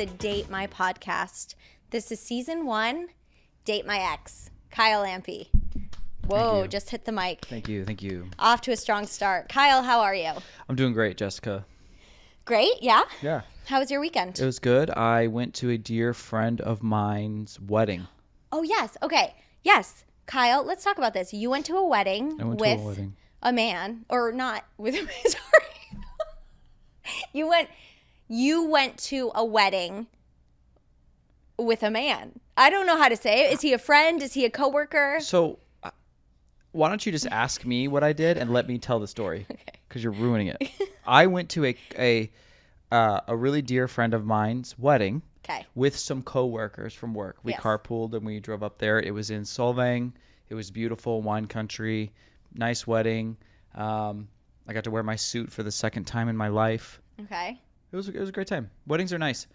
the Date My podcast. This is season 1, Date My Ex, Kyle Lampe. Whoa, just hit the mic. Thank you. Off to a strong start. Kyle, how are you? I'm doing great, Jessica. Great, yeah? Yeah. How was your weekend? It was good. I went to a dear friend of mine's wedding. Oh, yes. Okay. Yes. Kyle, let's talk about this. You went to a wedding with a man, or not with a man, sorry. You went to a wedding with a man. I don't know how to say it. Is he a friend? Is he a coworker? So why don't you just ask me what I did and let me tell the story? Because you're ruining it. I went to a really dear friend of mine's wedding with some coworkers from work. We carpooled and we drove up there. It was in Solvang. It was beautiful, wine country, nice wedding. I got to wear my suit for the second time in my life. Okay. It was a great time. Weddings are nice.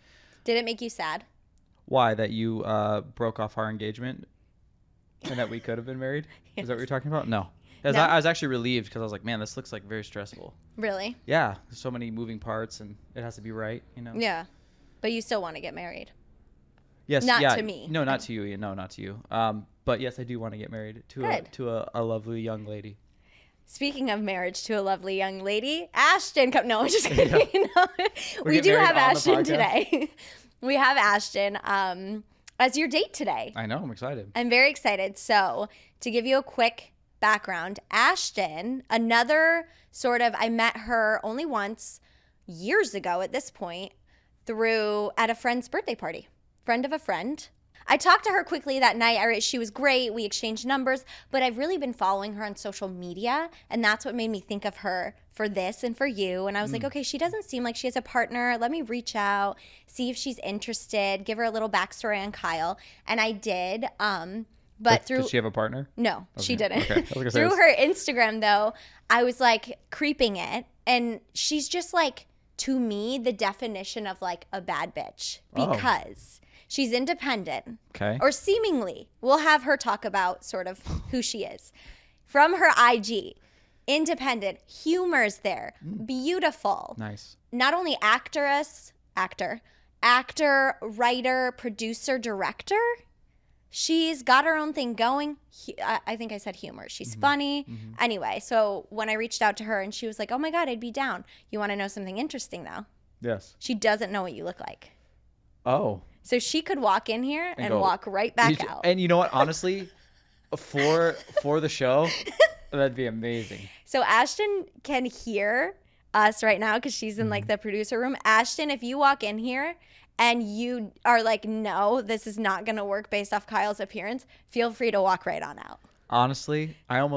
Did it make you sad? Why? That you broke off our engagement and that we could have been married? Yes. Is that what you're talking about? No. I was actually relieved because I was like, man, this looks like very stressful. Really? Yeah. There's so many moving parts and it has to be right, you know? Yeah. But you still want to get married? Yes. Not to me. No, not to you. No, not to you. But yes, I do want to get married to a lovely young lady. Speaking of marriage to a lovely young lady, Ashton. No, I'm just kidding. Yeah. No. We do have Ashton today. We have Ashton as your date today. I know. I'm excited. I'm very excited. So to give you a quick background, Ashton, another sort of, I met her only once years ago at this point at a friend's birthday party. Friend of a friend. I talked to her quickly that night. She was great. We exchanged numbers, but I've really been following her on social media, and that's what made me think of her for this and for you. And I was like, okay, she doesn't seem like she has a partner. Let me reach out, see if she's interested, give her a little backstory on Kyle. And I did. Did she have a partner? No, okay. She didn't. Okay. Through her Instagram, though, I was like creeping it, and she's just like, to me, the definition of like a bad bitch because she's independent. Okay. Or seemingly. We'll have her talk about sort of who she is. From her IG, independent, humor's there, beautiful. Nice. Not only actor, writer, producer, director. She's got her own thing going. I think I said humor. She's funny. Mm-hmm. Anyway, so when I reached out to her and she was like, oh my God, I'd be down. You want to know something interesting though? Yes. She doesn't know what you look like. Oh. So she could walk in here and walk right back out. And you know what? Honestly, for the show, that'd be amazing. So Ashton can hear us right now because she's in like the producer room. Ashton, if you walk in here and you are like, no, this is not going to work based off Kyle's appearance, feel free to walk right on out. Honestly, I'm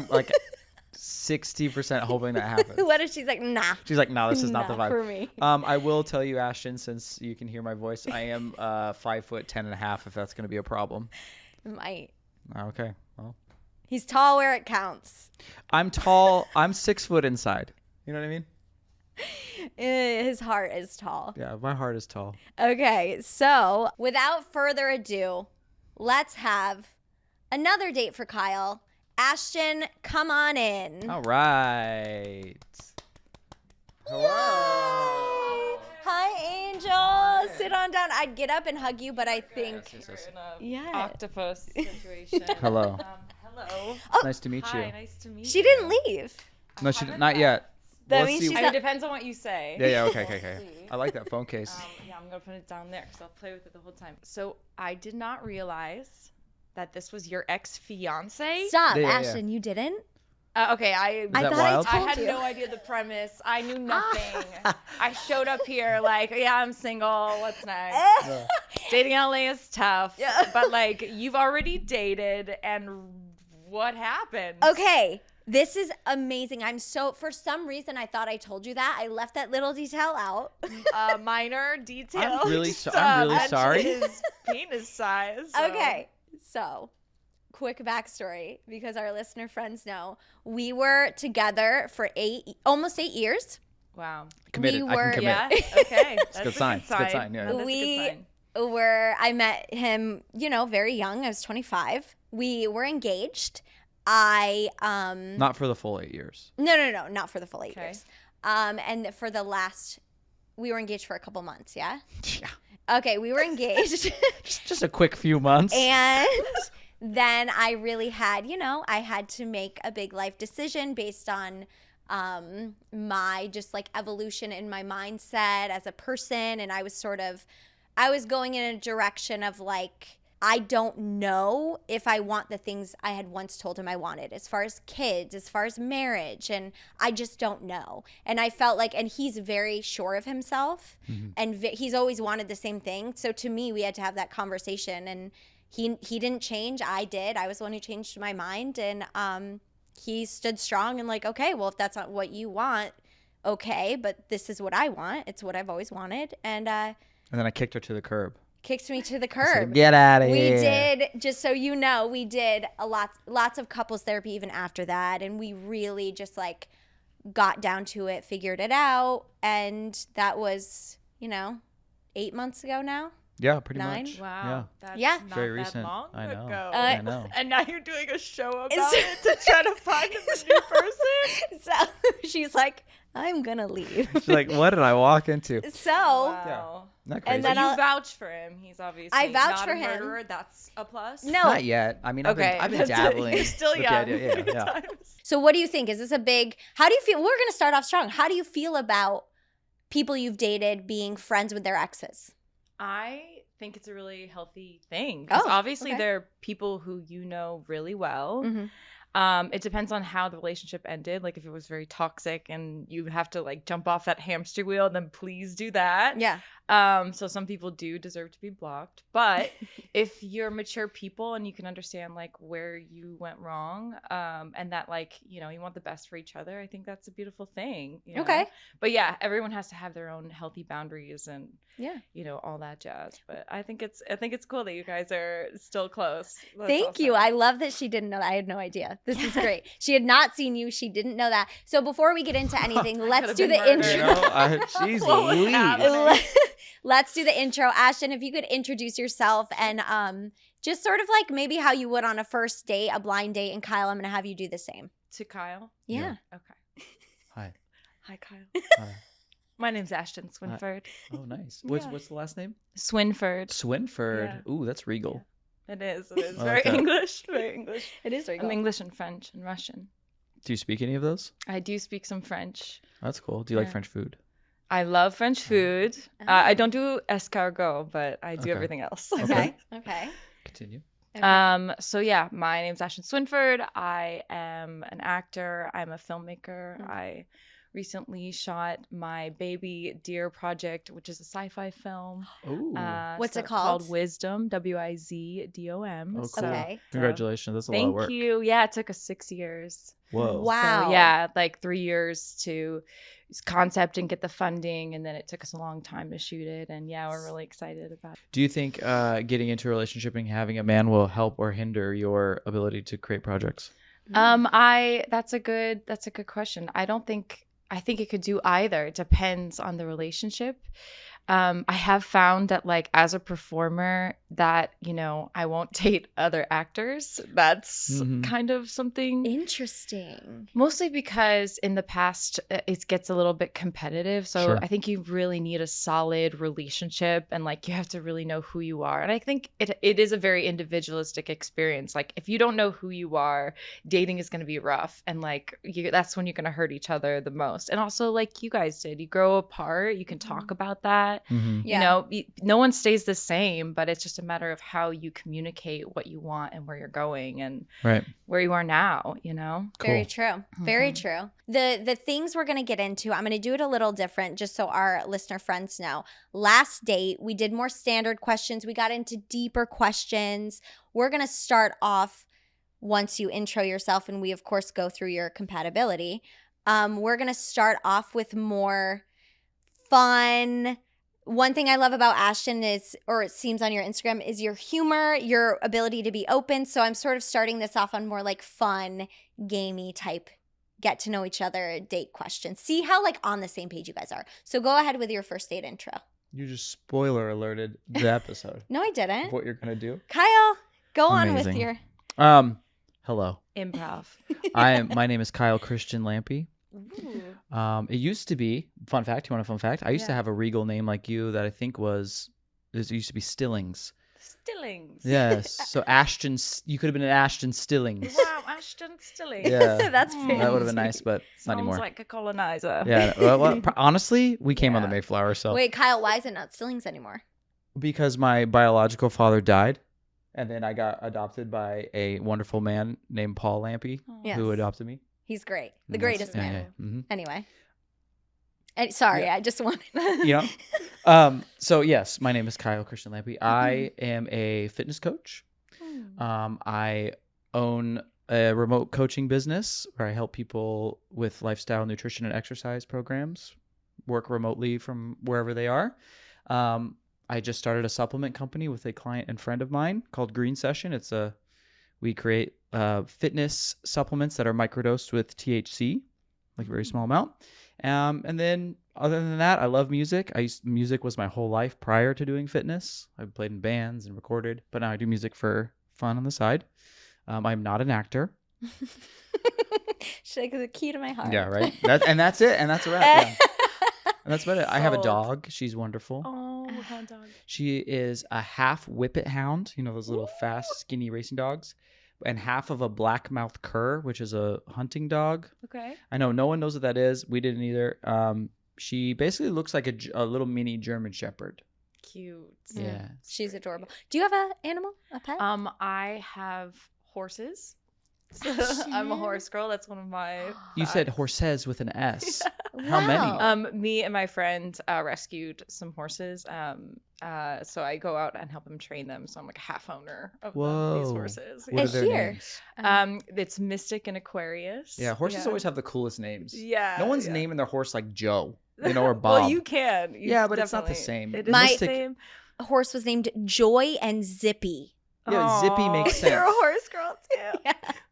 like 60% hoping that happens. What if she's like, nah? She's like, no, this is not the vibe. For me. I will tell you, Ashton, since you can hear my voice, I am 5'10.5", if that's going to be a problem. Might. Okay, well. He's tall where it counts. I'm tall. I'm 6 foot inside. You know what I mean? His heart is tall. Yeah, my heart is tall. Okay, so without further ado, let's have another date for Kyle. Ashton, come on in. All right. Hello. Hi, Angel. Hi. Sit on down. I'd get up and hug you, but I think octopus situation. Hello. Hello. Oh, nice to meet you. Hi, nice to meet you. She didn't leave. No, she not yet. That means it depends on what you say. Yeah, okay. I like that phone case. I'm going to put it down there because I'll play with it the whole time. So I did not realize that this was your ex-fiance. Stop, Ashton, you didn't? Okay, I thought I told I had you. No idea the premise. I knew nothing. I showed up here like, yeah, I'm single. What's next? Dating in LA is tough. Yeah. But like, you've already dated, and what happened? Okay. This is amazing. For some reason, I thought I told you that. I left that little detail out. Minor detail. I'm really sorry. His penis size. So. Okay. So, quick backstory, because our listener friends know. We were together for almost 8 years. Wow. Committed. I can commit. Yeah. Okay. That's a good sign. It's a good sign. Yeah. That's a good sign. I met him, very young. I was 25. We were engaged. Not for the full 8 years. No, not for the full 8 years. And for the last we were engaged for a couple months, yeah? Yeah. Okay, we were engaged. Just a quick few months. And then I really had, I had to make a big life decision based on my just like evolution in my mindset as a person. And I was going in a direction of like, I don't know if I want the things I had once told him I wanted as far as kids, as far as marriage. And I just don't know. And I felt like, and he's very sure of himself and he's always wanted the same thing. So to me, we had to have that conversation, and he didn't change. I did. I was the one who changed my mind. And he stood strong and like, okay, well, if that's not what you want, okay, but this is what I want. It's what I've always wanted. And then I kicked her to the curb. Kicked me to the curb. Get out of here. We did, just so you know, we did lots of couples therapy even after that. And we really just like got down to it, figured it out. And that was, 8 months ago now. Yeah, pretty 9. much. Wow. That's Yeah. not Very that recent. long I know. ago. I know. And now you're doing a show about it to try to find a new person. So she's like, I'm going to leave. She's like, what did I walk into? So. Wow. Not crazy. And then you vouch for him. He's obviously I vouch not for a him. murderer. That's a plus. No. Not yet. I mean, I've been dabbling. You're still with the young. idea. Yeah. So what do you think? Is this how do you feel? We're going to start off strong. How do you feel about people you've dated being friends with their exes? I think it's a really healthy thing. Because obviously okay. they're people who you know really well. Mm-hmm. It depends on how the relationship ended. Like if it was very toxic and you have to like jump off that hamster wheel, then please do that. Yeah. So some people do deserve to be blocked. But if you're mature people and you can understand like where you went wrong, and that like, you want the best for each other, I think that's a beautiful thing. Okay. But yeah, everyone has to have their own healthy boundaries and all that jazz. But I think it's cool that you guys are still close. That's Thank you. I love that she didn't know that. I had no idea. This is great. She had not seen you. She didn't know that. So before we get into anything, let's do the intro. Jeez Louise. Let's do the intro. Ashton, if you could introduce yourself and just sort of like maybe how you would on a first date, a blind date. And Kyle, I'm going to have you do the same. To Kyle? Yeah. Okay. Hi. Hi, Kyle. Hi. My name's Ashton Swinford. Oh, nice. What's the last name? Swinford. Swinford. Yeah. Ooh, that's regal. Yeah. It is. Very English. Very English. It is regal. I'm English and French and Russian. Do you speak any of those? I do speak some French. That's cool. Do you like French food? I love French food. I don't do escargot, but I do everything else. Okay. Continue. So yeah, my name's Ashton Swinford. I am an actor. I'm a filmmaker. Mm-hmm. I recently shot my baby Deer project, which is a sci-fi film. Ooh. What's it called? Called Wisdom, Wizdom. Oh, cool. Okay. Congratulations. That's a lot of work. Thank you. Yeah, it took us 6 years. Whoa. Wow. So, yeah, like 3 years to concept and get the funding, and then it took us a long time to shoot it, and yeah, we're really excited about it. Do you think getting into a relationship and having a man will help or hinder your ability to create projects? That's a good question. I think it could do either. It depends on the relationship. I have found that like as a performer that, I won't date other actors. That's kind of something interesting. Mostly because in the past it gets a little bit competitive. So sure. I think you really need a solid relationship and like you have to really know who you are. And I think it is a very individualistic experience. Like if you don't know who you are, dating is going to be rough. And like that's when you're going to hurt each other the most. And also like you guys did, you grow apart, you can talk about that. Yeah. No one stays the same, but it's just a matter of how you communicate what you want and where you're going and where you are now, Cool. Very true. Very true. The things we're going to get into, I'm going to do it a little different just so our listener friends know. Last date, we did more standard questions. We got into deeper questions. We're going to start off once you intro yourself and we, of course, go through your compatibility. We're going to start off with more fun. One thing I love about Ashton is, or it seems on your Instagram, is your humor, your ability to be open. So I'm sort of starting this off on more like fun, gamey type, get to know each other, date questions. See how like on the same page you guys are. So go ahead with your first date intro. You just spoiler alerted the episode. No, I didn't. What you're going to do? Kyle, go Amazing. on with your... Hello. Improv. My name is Kyle Christian Lampy. It used to be, fun fact, you want a fun fact? I used to have a regal name like you that I think it used to be Stillings. Stillings. Yes. So Ashton, you could have been an Ashton Stillings. Wow, Ashton Stillings. Yeah. That's That would have been nice, but not anymore. Sounds like a colonizer. Yeah. Well, honestly, we came on the Mayflower, so. Wait, Kyle, why is it not Stillings anymore? Because my biological father died, and then I got adopted by a wonderful man named Paul Lampy, who adopted me. He's great. The greatest man. Yeah. Mm-hmm. Anyway. Sorry, I just wanted. So yes, my name is Kyle Christian Lampy. I am a fitness coach. I own a remote coaching business where I help people with lifestyle, nutrition, and exercise programs work remotely from wherever they are. I just started a supplement company with a client and friend of mine called Green Session. We create fitness supplements that are microdosed with THC, like a very small amount. And then other than that, I love music. Music was my whole life prior to doing fitness. I played in bands and recorded, but now I do music for fun on the side. I'm not an actor. She's like the key to my heart. Yeah, right. That's it. And that's a wrap. Yeah. And that's about it. I have a dog. She's wonderful. Oh, what kind of dog? She is a half Whippet Hound. You know, those little fast, skinny racing dogs. And half of a black-mouthed cur, which is a hunting dog. Okay. I know no one knows what that is. We didn't either. She basically looks like a little mini German Shepherd. Cute. Yeah. She's adorable. Do you have an animal, a pet? I have horses. I'm a horse girl. That's one of my. You said horses with an S. Yeah. How Wow. many? Me and my friend rescued some horses. So I go out and help them train them. So I'm like a half owner of these horses. What are their Here. names? It's Mystic and Aquarius. Yeah, horses always have the coolest names. Yeah. No one's naming their horse like Joe, or Bob. Well, you can. But it's not the same. It is My- the same. Horse was named Joy and Zippy. Yeah, Zippy makes sense. You're a horse girl too.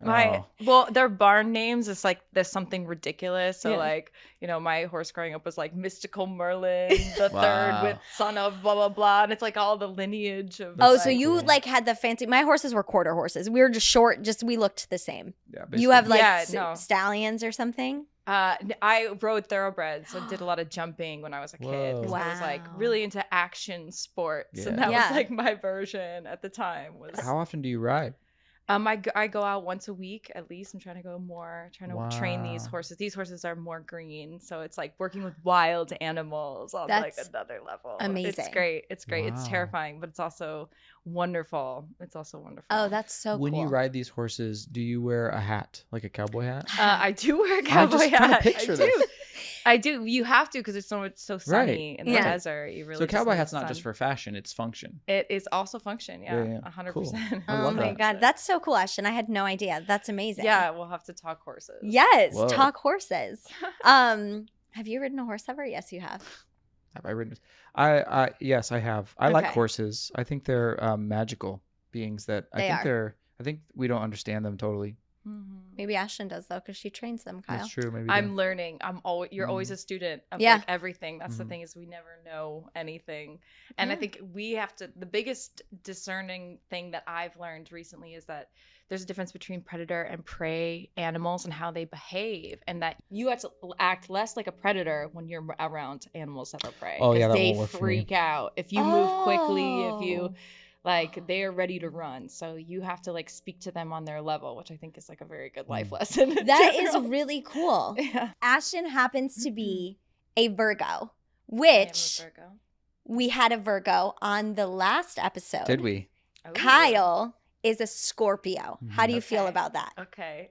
Yeah. Well, their barn names is like there's something ridiculous. So like, my horse growing up was like Mystical Merlin the third with son of blah blah blah, and it's like all the lineage of. Oh, so you like had the fancy. My horses were quarter horses. We were just short. We looked the same. Yeah, You have like no. stallions or something. I rode thoroughbreds, so did a lot of jumping when I was a kid. Because I was like really into action sports, and that was like my version at the time. How often do you ride? I go out once a week at least. I'm trying to go more, to train these horses. These horses are more green, so it's like working with wild animals on like another level. Amazing. It's great. It's great. Wow. It's terrifying, but it's also wonderful. Oh, that's so cool. When you ride these horses, do you wear a hat, like a cowboy hat? I do wear a cowboy I'm just hat. trying to picture this. I do. You have to because it's so sunny in the desert. You really so cowboy just hat's need not just for fashion; it's function. It is also function. Yeah, 100%. Cool. Oh my God, that's so cool, Ashton. I had no idea. That's amazing. Yeah, we'll have to talk horses. Yes, Whoa. talk horses. Have you ridden a horse ever? Yes, you have. Have I ridden? Yes, I have. I like horses. I think they're magical beings that I think we don't understand them totally. Mm-hmm. Maybe Ashton does though, because she trains them. Kyle. That's true. Maybe I'm learning. You're always a student of Yeah. like everything. That's the thing is we never know anything. And I think we have to. The biggest discerning thing that I've learned recently is that there's a difference between predator and prey animals and how they behave, and that you have to act less like a predator when you're around animals that are prey. Oh, yeah, that they won't work for me. freak out if you move quickly. If you like, they are ready to run, so you have to like speak to them on their level, which I think is like a very good life lesson. That is really cool. Yeah. Ashton happens to be a Virgo, which I am a Virgo. we had a Virgo on the last episode. Did we? Oh. Kyle is a Scorpio. How do you feel about that? Okay.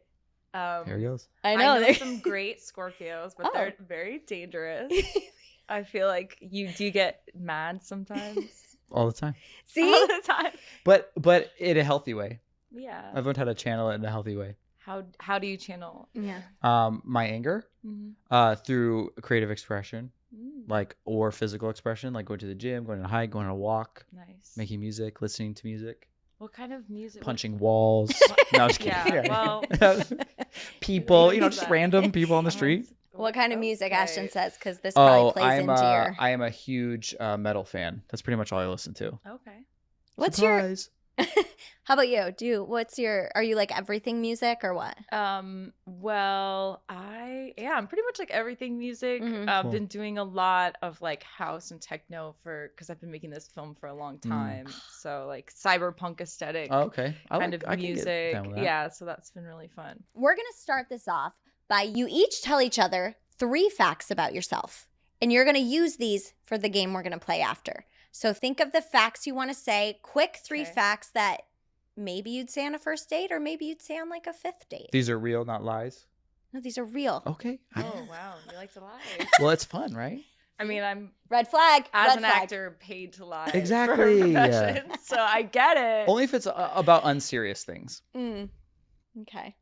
There he goes. I I know. know some great Scorpios, but they're very dangerous. I feel like you do get mad sometimes. All the time. See? All the time. But in a healthy way. Yeah. I've learned how to channel it in a healthy way. How do you channel? Yeah. My anger through creative expression, or physical expression, like going to the gym, going on a hike, going on a walk, Nice. making music, listening to music, What kind of music? punching walls. No, I was kidding. Yeah, people, We just need that. random people on the street. What kind of music, Okay. Ashton says? Because this probably plays I'm into your. I am a huge metal fan. That's pretty much all I listen to. Okay. What's Surprise. How about you? Are you like everything music or what? Well, I'm pretty much like everything music. Mhm. I've Cool. been doing a lot of like house and techno because I've been making this film for a long time. So like cyberpunk aesthetic Oh, okay. kind of I can get music. down with that. Yeah, so that's been really fun. We're going to start this off by you each tell each other 3 facts about yourself. And you're going to use these for the game we're going to play after. So think of the facts you want to say. Quick 3 facts that maybe you'd say on a first date or maybe you'd say on like a 5th date. These are real, not lies. No, these are real. Okay. Oh, wow. You like to lie. Well, it's fun, right? I mean, I'm Red flag. as red an flag. actor paid to lie. Exactly, For a yeah. profession, so I get it. Only if it's about unserious things. Okay.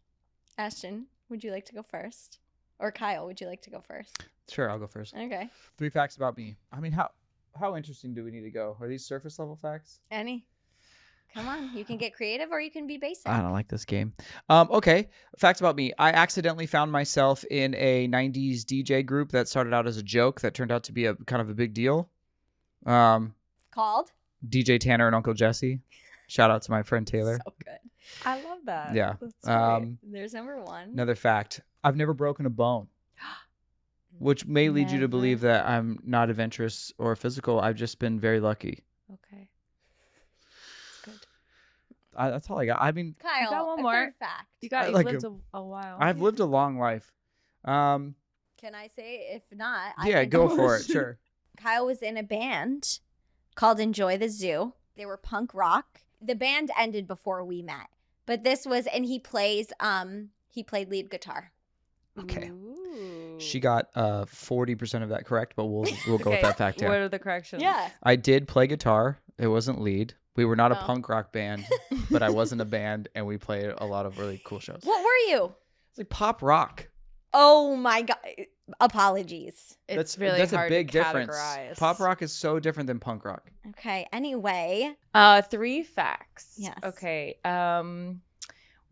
Ashton, would you like to go first? Or Kyle, would you like to go first? Sure, I'll go first. Okay. 3 facts about me. I mean, how interesting do we need to go? Are these surface level facts? Any? Come on. You can get creative or you can be basic. I don't like this game. Okay. Facts about me. I accidentally found myself in a 90s DJ group that started out as a joke that turned out to be a kind of a big deal. Called? DJ Tanner and Uncle Jesse. Shout out to my friend Taylor. So good. I love that. Yeah. That's great. There's number 1. Another fact. I've never broken a bone. Which may lead you to believe that I'm not adventurous or physical. I've just been very lucky. Okay. That's good. That's all I got. I mean, Kyle, You got one a more. third fact. You've like lived a while. I've lived a long life. Can I say if not? I Yeah, can go for it. Sure. Kyle was in a band called Enjoy the Zoo. They were punk rock. The band ended before we met. But this was, and he played lead guitar. Okay. Ooh. She got 40% of that correct, but we'll go with that fact. What Yeah. are the corrections? Yeah. I did play guitar. It wasn't lead. We were not a Oh. punk rock band, but I was in a band, and we played a lot of really cool shows. What were you? It's like pop rock. Oh my God. Apologies. It's really that's hard a big to difference. categorize. Pop rock is so different than punk rock. Okay. Anyway. 3 facts. Yes. Okay.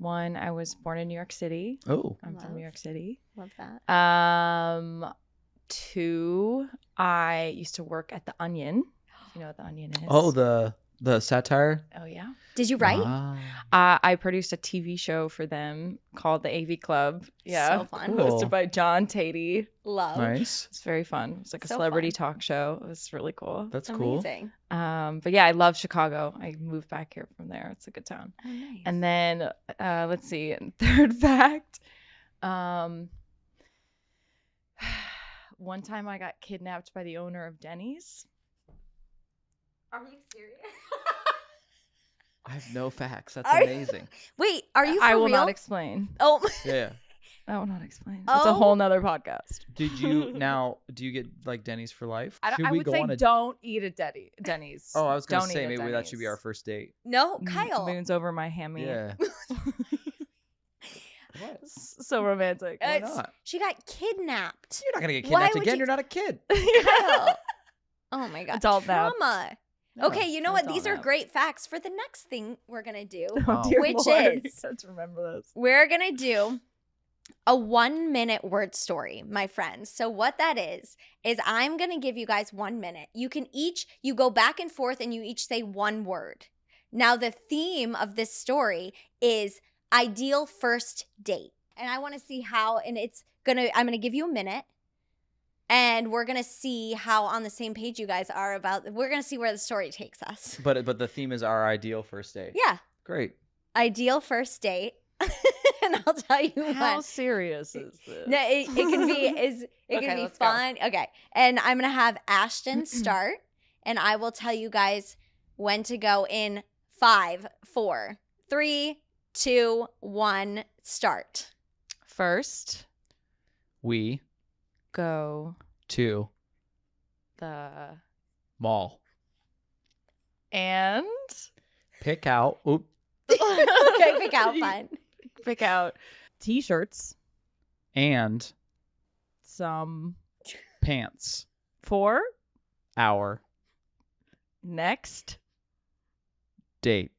1, I was born in New York City. Oh. I'm from New York City. Love that. 2, I used to work at The Onion. If you know what The Onion is. Oh, the satire. Oh, yeah. Did you write? I produced a TV show for them called The AV Club. Yeah. So fun. Cool. Hosted by John Tatey. Love. Nice. It's very fun. It's like a So celebrity fun. talk show. It was really cool. That's cool. Amazing. But yeah, I love Chicago. I moved back here from there. It's a good town. Oh, nice. And then let's see. Third fact. One time I got kidnapped by the owner of Denny's. Are you serious? I have no facts. That's Are- amazing. Wait, are you for I will real? not explain. Oh. Yeah. I will not explain. It's a Oh. whole nother podcast. Do you get like Denny's for life? I Should would go say on a don't eat at Denny's. Oh, I was gonna Don't say eat at maybe that should be Denny's. our first date. No, Kyle. Moons over my hammy. Yeah. What? So romantic. Why It's- not? She got kidnapped. You're not gonna get Why kidnapped would again. you- You're not a kid. Kyle. Oh my God. Adult nap. Trauma. No. Okay, you know what? Adult These are nap. great facts for the next thing we're going to do. Oh. dear Which Lord. is- Let's remember this. We're going to do a 1-minute word story, my friends. So what that is I'm going to give you guys 1 minute. You go back and forth and you each say one word. Now the theme of this story is ideal first date. And I want to see how, and I'm going to give you a minute. And we're going to see how on the same page you guys are we're going to see where the story takes us. But the theme is our ideal first date. Yeah. Great. Ideal first date. And I'll tell you How when. serious is this? No, it can be Okay, can be let's go. fun. Okay. And I'm going to have Ashton start and I will tell you guys when to go in 5, 4, 3, 2, 1, start. First, We go to the mall. and Pick out. Oop. Okay, pick out fun. pick out t-shirts, And some pants. for Our next date.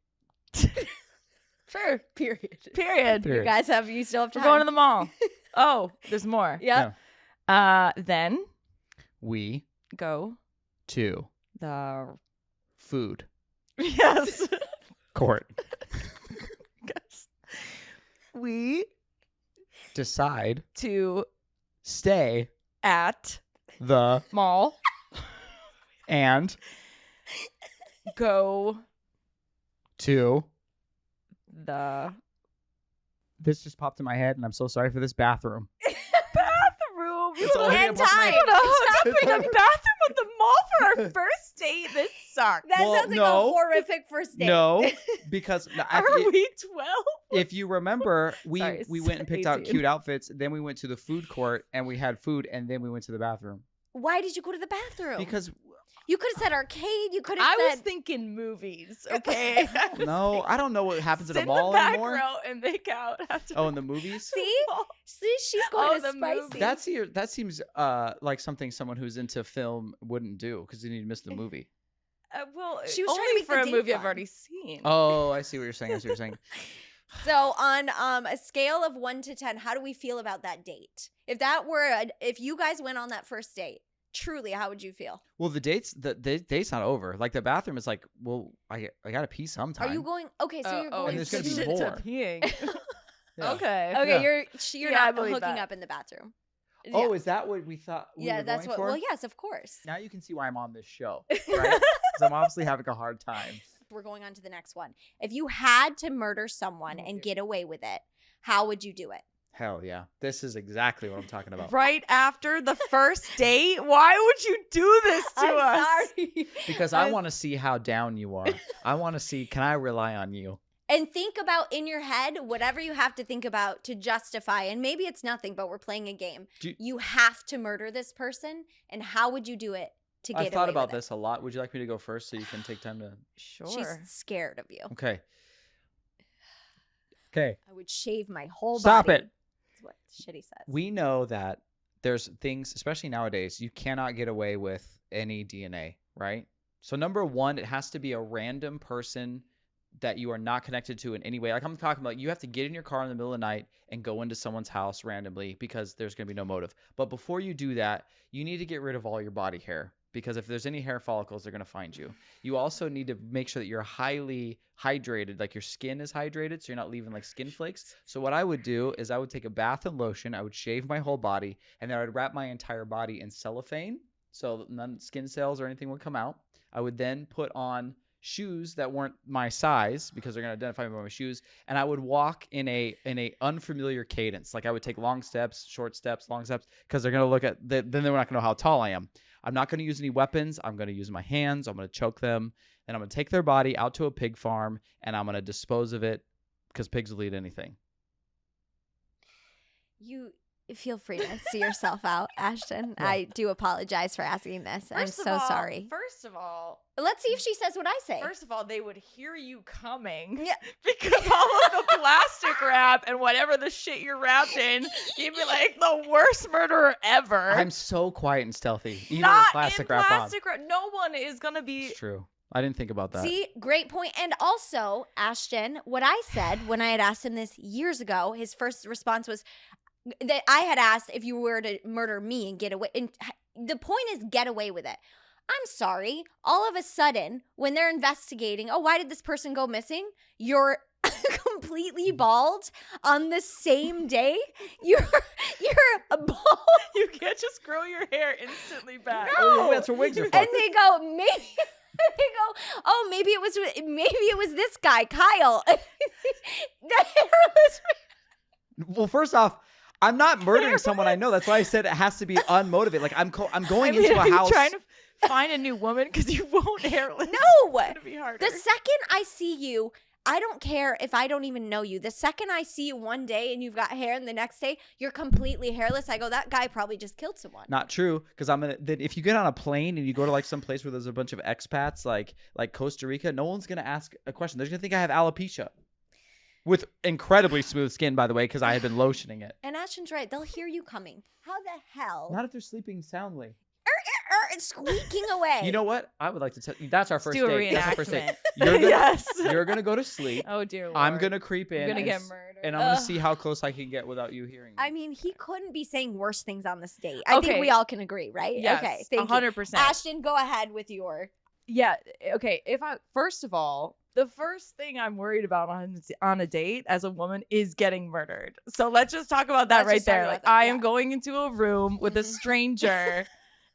sure Period. period. You guys you still have We're time. going to the mall. Oh, there's more. Yep. Then We go to the food. yes court. We decide to stay at the mall and go to the this just popped in my head and I'm so sorry for this bathroom. Bathroom. It's only And above my- time. The bathroom at the mall for our first date. This sucks. That Well, sounds like a no. horrific first date. No, because Are we 12? if you remember, we Sorry, went and picked out 18. cute outfits. Then we went to the food court and we had food, and then we went to the bathroom Why did you go to the bathroom? because you could have said arcade. You could have I said. was thinking movies, okay? no, I don't know what happens at a Sit mall in the back anymore. row and make out after Oh, in the movies. See, she's going to the spicy. movie. That seems like something someone who's into film wouldn't do because then you'd miss the movie. Well, She was trying to only make the for a date movie I've fun. already seen. Oh, I see what you're saying. So on a scale of 1 to 10, how do we feel about that date? If you guys went on that first date, truly, how would you feel? Well, the date's not over. Like the bathroom is like, well, I gotta pee sometime. Are you going? Okay, so you're going. and there's to gonna be the- more. peeing. Yeah. Okay. Okay, Yeah. you're Yeah, I not believe hooking that. up in the bathroom. Oh, is that what we thought? Yeah, that's going what. For? Well, yes, of course. Now you can see why I'm on this show, right? Because I'm obviously having a hard time. We're going on to the next one. If you had to murder someone and get away with it, how would you do it? Hell yeah, this is exactly what I'm talking about. Right after the first date? Why would you do this to us? Sorry. Because I want to see how down you are. I want to see, can I rely on you? And think about in your head whatever you have to think about to justify. And maybe it's nothing, but we're playing a game. You have to murder this person. And how would you do it to get away I've thought with about it? this a lot. Would you like me to go first so you can take time to? Sure. She's scared of you. Okay. Okay. I would shave my whole Stop body. it. That's what Shitty says. We know that there's things, especially nowadays, you cannot get away with any DNA, right? So number one, it has to be a random person that you are not connected to in any way. Like I'm talking about, you have to get in your car in the middle of the night and go into someone's house randomly because there's going to be no motive. But before you do that, you need to get rid of all your body hair because if there's any hair follicles, they're going to find you. You also need to make sure that you're highly hydrated, like your skin is hydrated, so you're not leaving like skin flakes. So what I would do is I would take a bath and lotion, I would shave my whole body, and then I would wrap my entire body in cellophane so none skin cells or anything would come out. I would then put on shoes that weren't my size because they're going to identify me by my shoes, and I would walk in a unfamiliar cadence. Like I would take long steps, short steps, long steps, because they're going to look at then they're not going to know how tall I am. I'm not going to use any weapons. I'm going to use my hands. I'm going to choke them. Then I'm going to take their body out to a pig farm and I'm going to dispose of it because pigs will eat anything. You feel free to see yourself out, Ashton. Yeah. I do apologize for asking this. I'm so sorry. First of all, let's see if she says what I say. First of all, they would hear you coming. Yeah. Because all of the plastic wrap and whatever the shit you're wrapped in, you'd be like the worst murderer ever. I'm so quiet and stealthy. Even Not with plastic wrap on. No one is going to be. It's true. I didn't think about that. See, great point. And also, Ashton, what I said when I had asked him this years ago, his first response was that I had asked if you were to murder me and get away. And the point is get away with it. I'm sorry. All of a sudden, when they're investigating, oh, why did this person go missing? You're completely bald on the same day. You're a bald. You can't just grow your hair instantly back. No. Oh, that's where wigs are from. And they go, maybe. They go, oh, maybe it was this guy, Kyle. The hairless. Well, first off, I'm not murdering someone I know. That's why I said it has to be unmotivated. Like I'm going into a house. Trying to find a new woman because you won't hairless. No, it's gonna be harder. The second I see you, I don't care if I don't even know you. The second I see you one day and you've got hair, and the next day you're completely hairless, I go, that guy probably just killed someone. Not true, because then if you get on a plane and you go to like some place where there's a bunch of expats, like Costa Rica, no one's gonna ask a question. They're gonna think I have alopecia. With incredibly smooth skin, by the way, because I had been lotioning it. And Ashton's right. They'll hear you coming. How the hell? Not if they're sleeping soundly. It's squeaking away. You know what? I would like to tell you. That's our first do a date. That's our first date. Yes. You're going to go to sleep. Oh, dear Lord. I'm going to creep in. You're going to get murdered. And I'm going to see how close I can get without you hearing me. I mean, he couldn't be saying worse things on this date. I think we all can agree, right? Yes, okay. Thank 100%. you. Ashton, go ahead with your. Yeah. Okay. First of all, the first thing I'm worried about on a date as a woman is getting murdered. So let's just talk about that right there. Like, I am going into a room with a stranger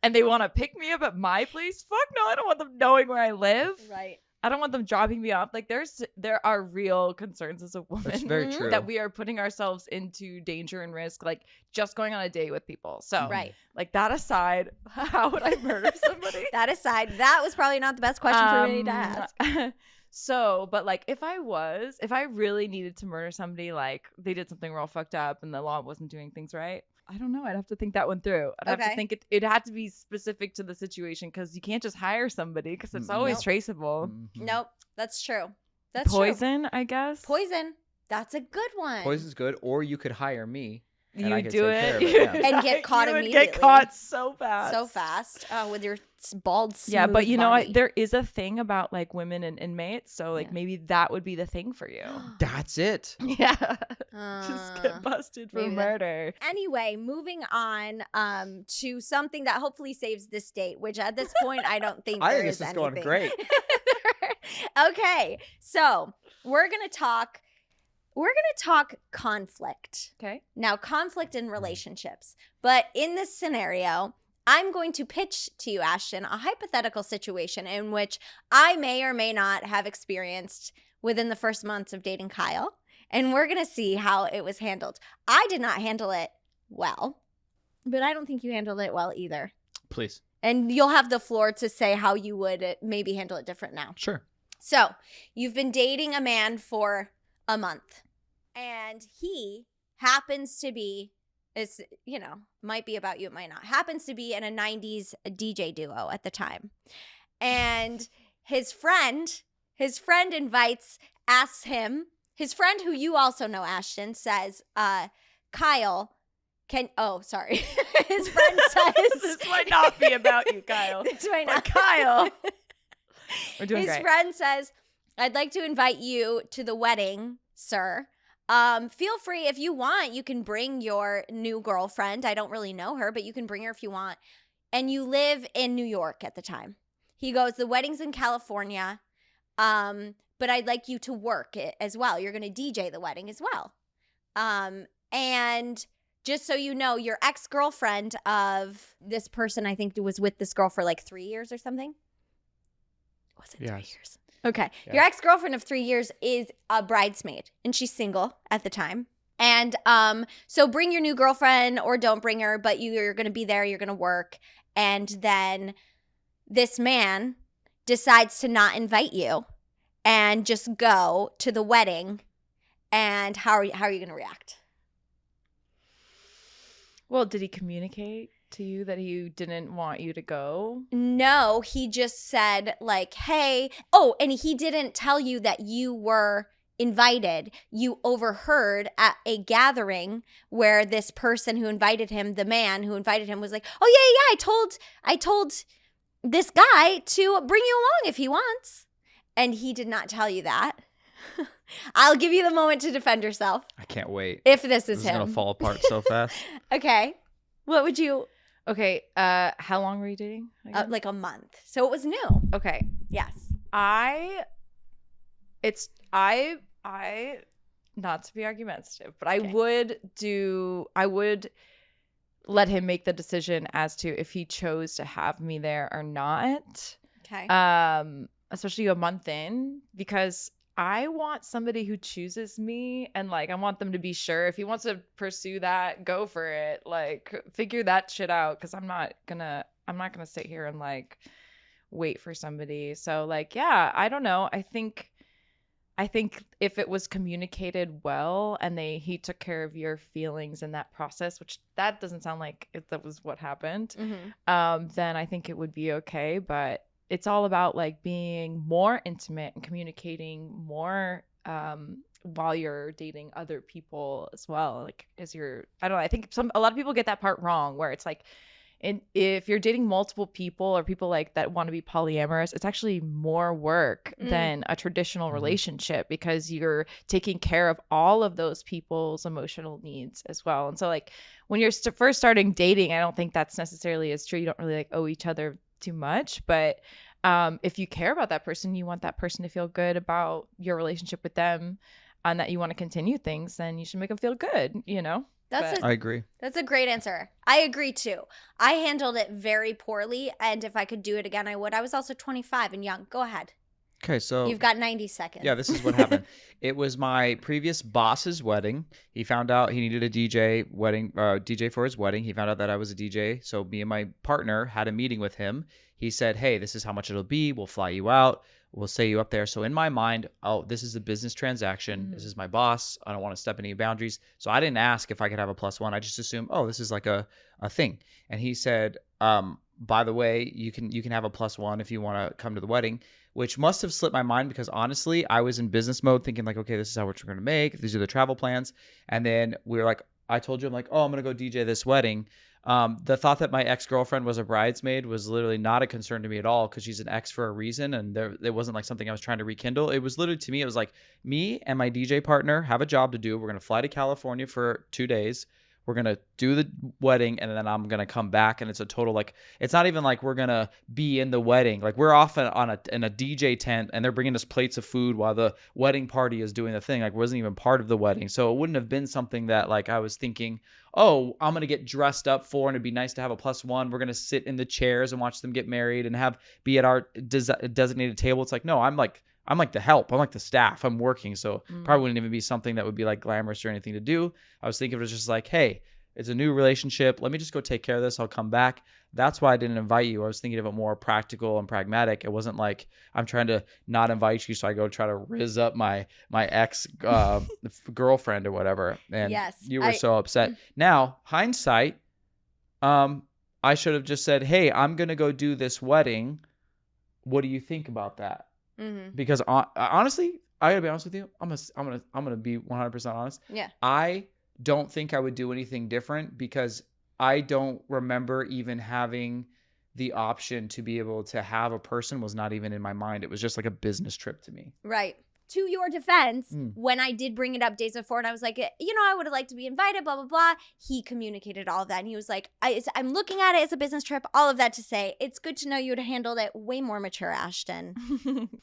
and they want to pick me up at my place. Fuck no, I don't want them knowing where I live. Right. I don't want them dropping me off. Like, there are real concerns as a woman. That's very true. That we are putting ourselves into danger and risk, like just going on a date with people. So, like, that aside, how would I murder somebody? That aside, that was probably not the best question for me to ask. So, but like, if I really needed to murder somebody, like they did something real fucked up and the law wasn't doing things right, I don't know. I'd have to think that one through. I'd have to think it had to be specific to the situation, because you can't just hire somebody because it's always traceable. Nope, that's true. That's poison, true. I guess. Poison. That's a good one. Poison's good, or you could hire me. And you do it, and get caught immediately. Get caught so fast. So fast with your bald, smooth yeah, but you know body. what? There is a thing about like women and inmates, so like maybe that would be the thing for you. That's it. Yeah, just get busted for murder. Anyway, moving on to something that hopefully saves this date, which at this point I don't think I there think is this is anything. going great. Okay, so we're gonna talk conflict. Okay. Now, conflict in relationships. But in this scenario, I'm going to pitch to you, Ashton, a hypothetical situation in which I may or may not have experienced within the first months of dating Kyle. And we're going to see how it was handled. I did not handle it well, but I don't think you handled it well either. Please. And you'll have the floor to say how you would maybe handle it different now. Sure. So, you've been dating a man for a month. And he happens to be, might be about you, it might not, happens to be in a 90s DJ duo at the time. And his friend asks him, his friend who you also know, Ashton, says, Kyle, sorry. His friend says. This might not be about you, Kyle. This might not. Kyle. We're doing great. His friend says, I'd like to invite you to the wedding, sir. Feel free if you want, you can bring your new girlfriend. I don't really know her, but you can bring her if you want. And you live in New York at the time. He goes, the wedding's in California. But I'd like you to work it as well. You're going to DJ the wedding as well. And just so you know, your ex-girlfriend of this person, I think was with this girl for like 3 years or something. Was it 3 years? Okay. Yeah. Your ex-girlfriend of 3 years is a bridesmaid, and she's single at the time. And so bring your new girlfriend or don't bring her, but you're going to be there, you're going to work. And then this man decides to not invite you and just go to the wedding. And how are you going to react? Well, did he communicate to you that he didn't want you to go? No, he just said like, hey, oh, and he didn't tell you that you were invited. You overheard at a gathering where this person who invited him, the man who invited him, was like, oh yeah, I told this guy to bring you along if he wants. And he did not tell you that. I'll give you the moment to defend yourself. I can't wait. If this is him. This is going to fall apart so fast. Okay. What would you... Okay, how long were you dating? Like a month. So it was new. Okay. Yes. I not to be argumentative, but I would let him make the decision as to if he chose to have me there or not. Okay. Especially a month in, because I want somebody who chooses me, and like I want them to be sure. If he wants to pursue that, go for it. Like figure that shit out, because I'm not gonna sit here and like wait for somebody. So like, yeah, I don't know. I think if it was communicated well and he took care of your feelings in that process, which that doesn't sound like that was what happened, then I think it would be okay. But it's all about like being more intimate and communicating more while you're dating other people as well. Like I think a lot of people get that part wrong, where it's like, if you're dating multiple people or people like that want to be polyamorous, it's actually more work than a traditional relationship, because you're taking care of all of those people's emotional needs as well. And so like when you're first starting dating, I don't think that's necessarily as true. You don't really like owe each other too much, but if you care about that person, you want that person to feel good about your relationship with them, and that you want to continue things, then you should make them feel good, you know? I agree. That's a great answer. I agree too. I handled it very poorly, and if I could do it again, I would. I was also 25 and young. Go ahead. Okay, so you've got 90 seconds. Yeah, this is what happened. It was my previous boss's wedding. He found out he needed a DJ for his wedding. He found out that I was a DJ, so me and my partner had a meeting with him. He said, "Hey, this is how much it'll be. We'll fly you out. We'll stay you up there." So in my mind, this is a business transaction. Mm-hmm. This is my boss. I don't want to step any boundaries. So I didn't ask if I could have a +1. I just assumed, this is like a thing. And he said, by the way, you can have a +1 if you want to come to the wedding, which must have slipped my mind because honestly, I was in business mode thinking like, okay, this is how much we're going to make. These are the travel plans. And then we were like, I told you, I'm like, I'm going to go DJ this wedding. The thought that my ex-girlfriend was a bridesmaid was literally not a concern to me at all because she's an ex for a reason, and it wasn't like something I was trying to rekindle. It was literally, to me, it was like me and my DJ partner have a job to do. We're going to fly to California for 2 days. We're going to do the wedding, and then I'm going to come back, and it's a total, like, it's not even like we're going to be in the wedding. Like, we're off in a DJ tent, and they're bringing us plates of food while the wedding party is doing the thing. Like, wasn't even part of the wedding. So it wouldn't have been something that, like, I was thinking, I'm going to get dressed up for, and it'd be nice to have a +1. We're going to sit in the chairs and watch them get married and be at our designated table. It's like, no, I'm like the help. I'm like the staff. I'm working. So probably wouldn't even be something that would be like glamorous or anything to do. I was thinking it was just like, hey, it's a new relationship. Let me just go take care of this. I'll come back. That's why I didn't invite you. I was thinking of it more practical and pragmatic. It wasn't like I'm trying to not invite you so I go try to rizz up my ex girlfriend or whatever. And yes, you were so upset. Now, hindsight, I should have just said, hey, I'm going to go do this wedding. What do you think about that? Mm-hmm. Because honestly, I gotta be honest with you. I'm gonna be 100% honest. Yeah. I don't think I would do anything different because I don't remember even having the option to be able to have a person was not even in my mind. It was just like a business trip to me. Right. To your defense, when I did bring it up days before and I was like, I would have liked to be invited, blah, blah, blah. He communicated all of that. And he was like, I'm looking at it as a business trip. All of that to say, it's good to know you would have handled it way more mature, Ashton.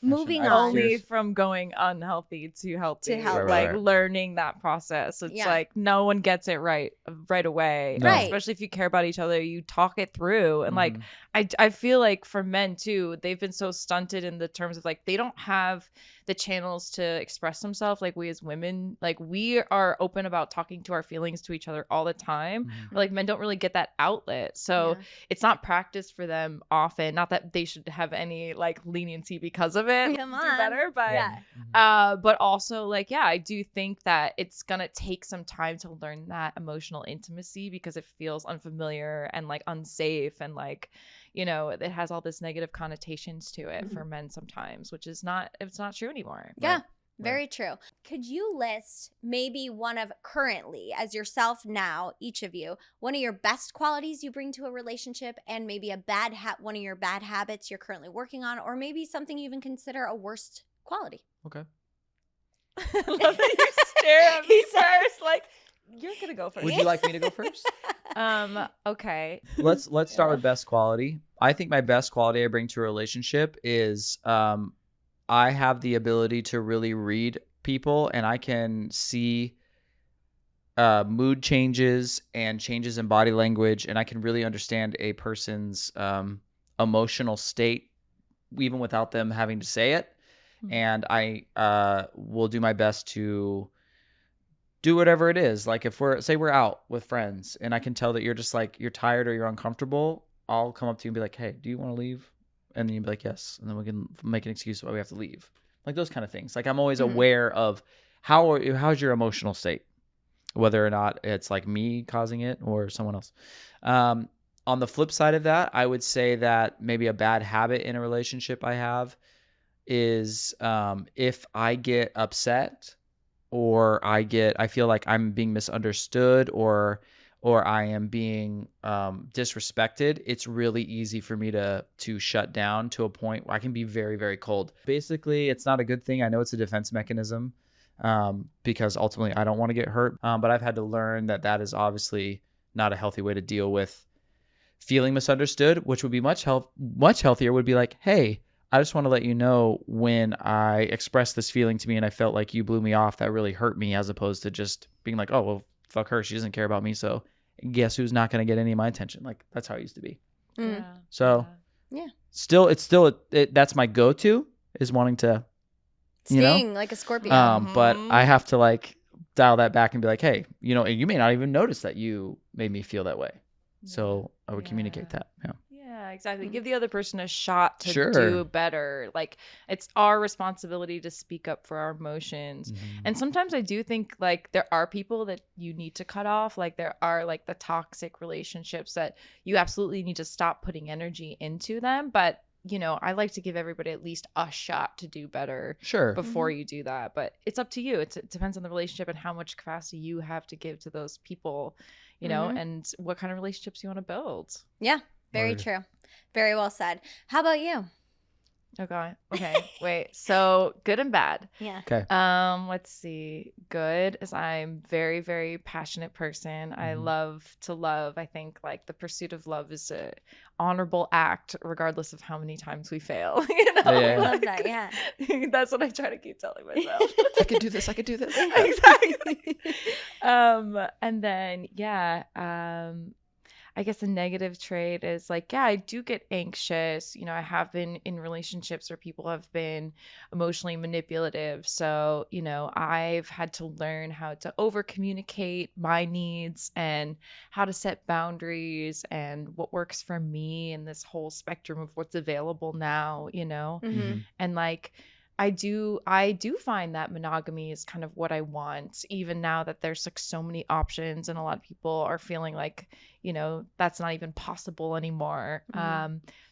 Moving on. Only from going unhealthy to healthy. Like learning that process. It's like no one gets it right away. No. Right. Especially if you care about each other, you talk it through. And like, I feel like for men too, they've been so stunted in the terms of like, they don't have the channels to express themselves like we as women. Like we are open about talking to our feelings to each other all the time. But like men don't really get that outlet. So it's not practiced for them often. Not that they should have any like leniency because of it. Come on. Do better. But but also like, I do think that it's gonna take some time to learn that emotional intimacy because it feels unfamiliar and like unsafe and like, it has all this negative connotations to it for men sometimes, which is it's not true anymore. Yeah, right. Very true. Could you list maybe one of currently as yourself now, each of you, one of your best qualities you bring to a relationship and maybe one of your bad habits you're currently working on, or maybe something you even consider a worst quality? Okay. I love that you stare at me first, like, you're gonna go first. Would you like me to go first? Okay. Let's start with best quality. I think my best quality I bring to a relationship is I have the ability to really read people, and I can see mood changes and changes in body language, and I can really understand a person's emotional state even without them having to say it. And I will do my best to do whatever it is. Like if we're out with friends and I can tell that you're just like, you're tired or you're uncomfortable, I'll come up to you and be like, hey, do you want to leave? And then you'd be like, yes. And then we can make an excuse why we have to leave. Like those kind of things. Like I'm always aware of how's your emotional state, whether or not it's like me causing it or someone else. On the flip side of that, I would say that maybe a bad habit in a relationship I have is if I get upset or I feel like I'm being misunderstood or I am being disrespected, it's really easy for me to shut down to a point where I can be very, very cold. Basically, it's not a good thing. I know it's a defense mechanism because ultimately I don't want to get hurt. But I've had to learn that is obviously not a healthy way to deal with feeling misunderstood, which would be much healthier would be like, hey, I just want to let you know when I expressed this feeling to me and I felt like you blew me off, that really hurt me, as opposed to just being like, oh, well, fuck her. She doesn't care about me. So guess who's not going to get any of my attention? Like, that's how it used to be. Yeah. So yeah, that's my go-to, is wanting to, sting like a Scorpio. But I have to like dial that back and be like, hey, you may not even notice that you made me feel that way. So I would communicate that. Yeah. Yeah, exactly. Give the other person a shot to Sure. do better. Like, it's our responsibility to speak up for our emotions. And sometimes I do think like there are people that you need to cut off. Like, there are like the toxic relationships that you absolutely need to stop putting energy into them. But I like to give everybody at least a shot to do better before you do that. But it's up to you. It depends on the relationship and how much capacity you have to give to those people, and what kind of relationships you want to build. Yeah, very true. Very well said. How about you? Okay. Wait. So good and bad. Yeah. Okay. Let's see. Good is I'm very, very passionate person. I love to love. I think like the pursuit of love is a honorable act, regardless of how many times we fail. I love that. Yeah. That's what I try to keep telling myself. I could do this. Exactly. And then I guess a negative trait is like, I do get anxious. I have been in relationships where people have been emotionally manipulative. So, I've had to learn how to over communicate my needs and how to set boundaries and what works for me in this whole spectrum of what's available now, and like, I do find that monogamy is kind of what I want, even now that there's like so many options and a lot of people are feeling like, that's not even possible anymore.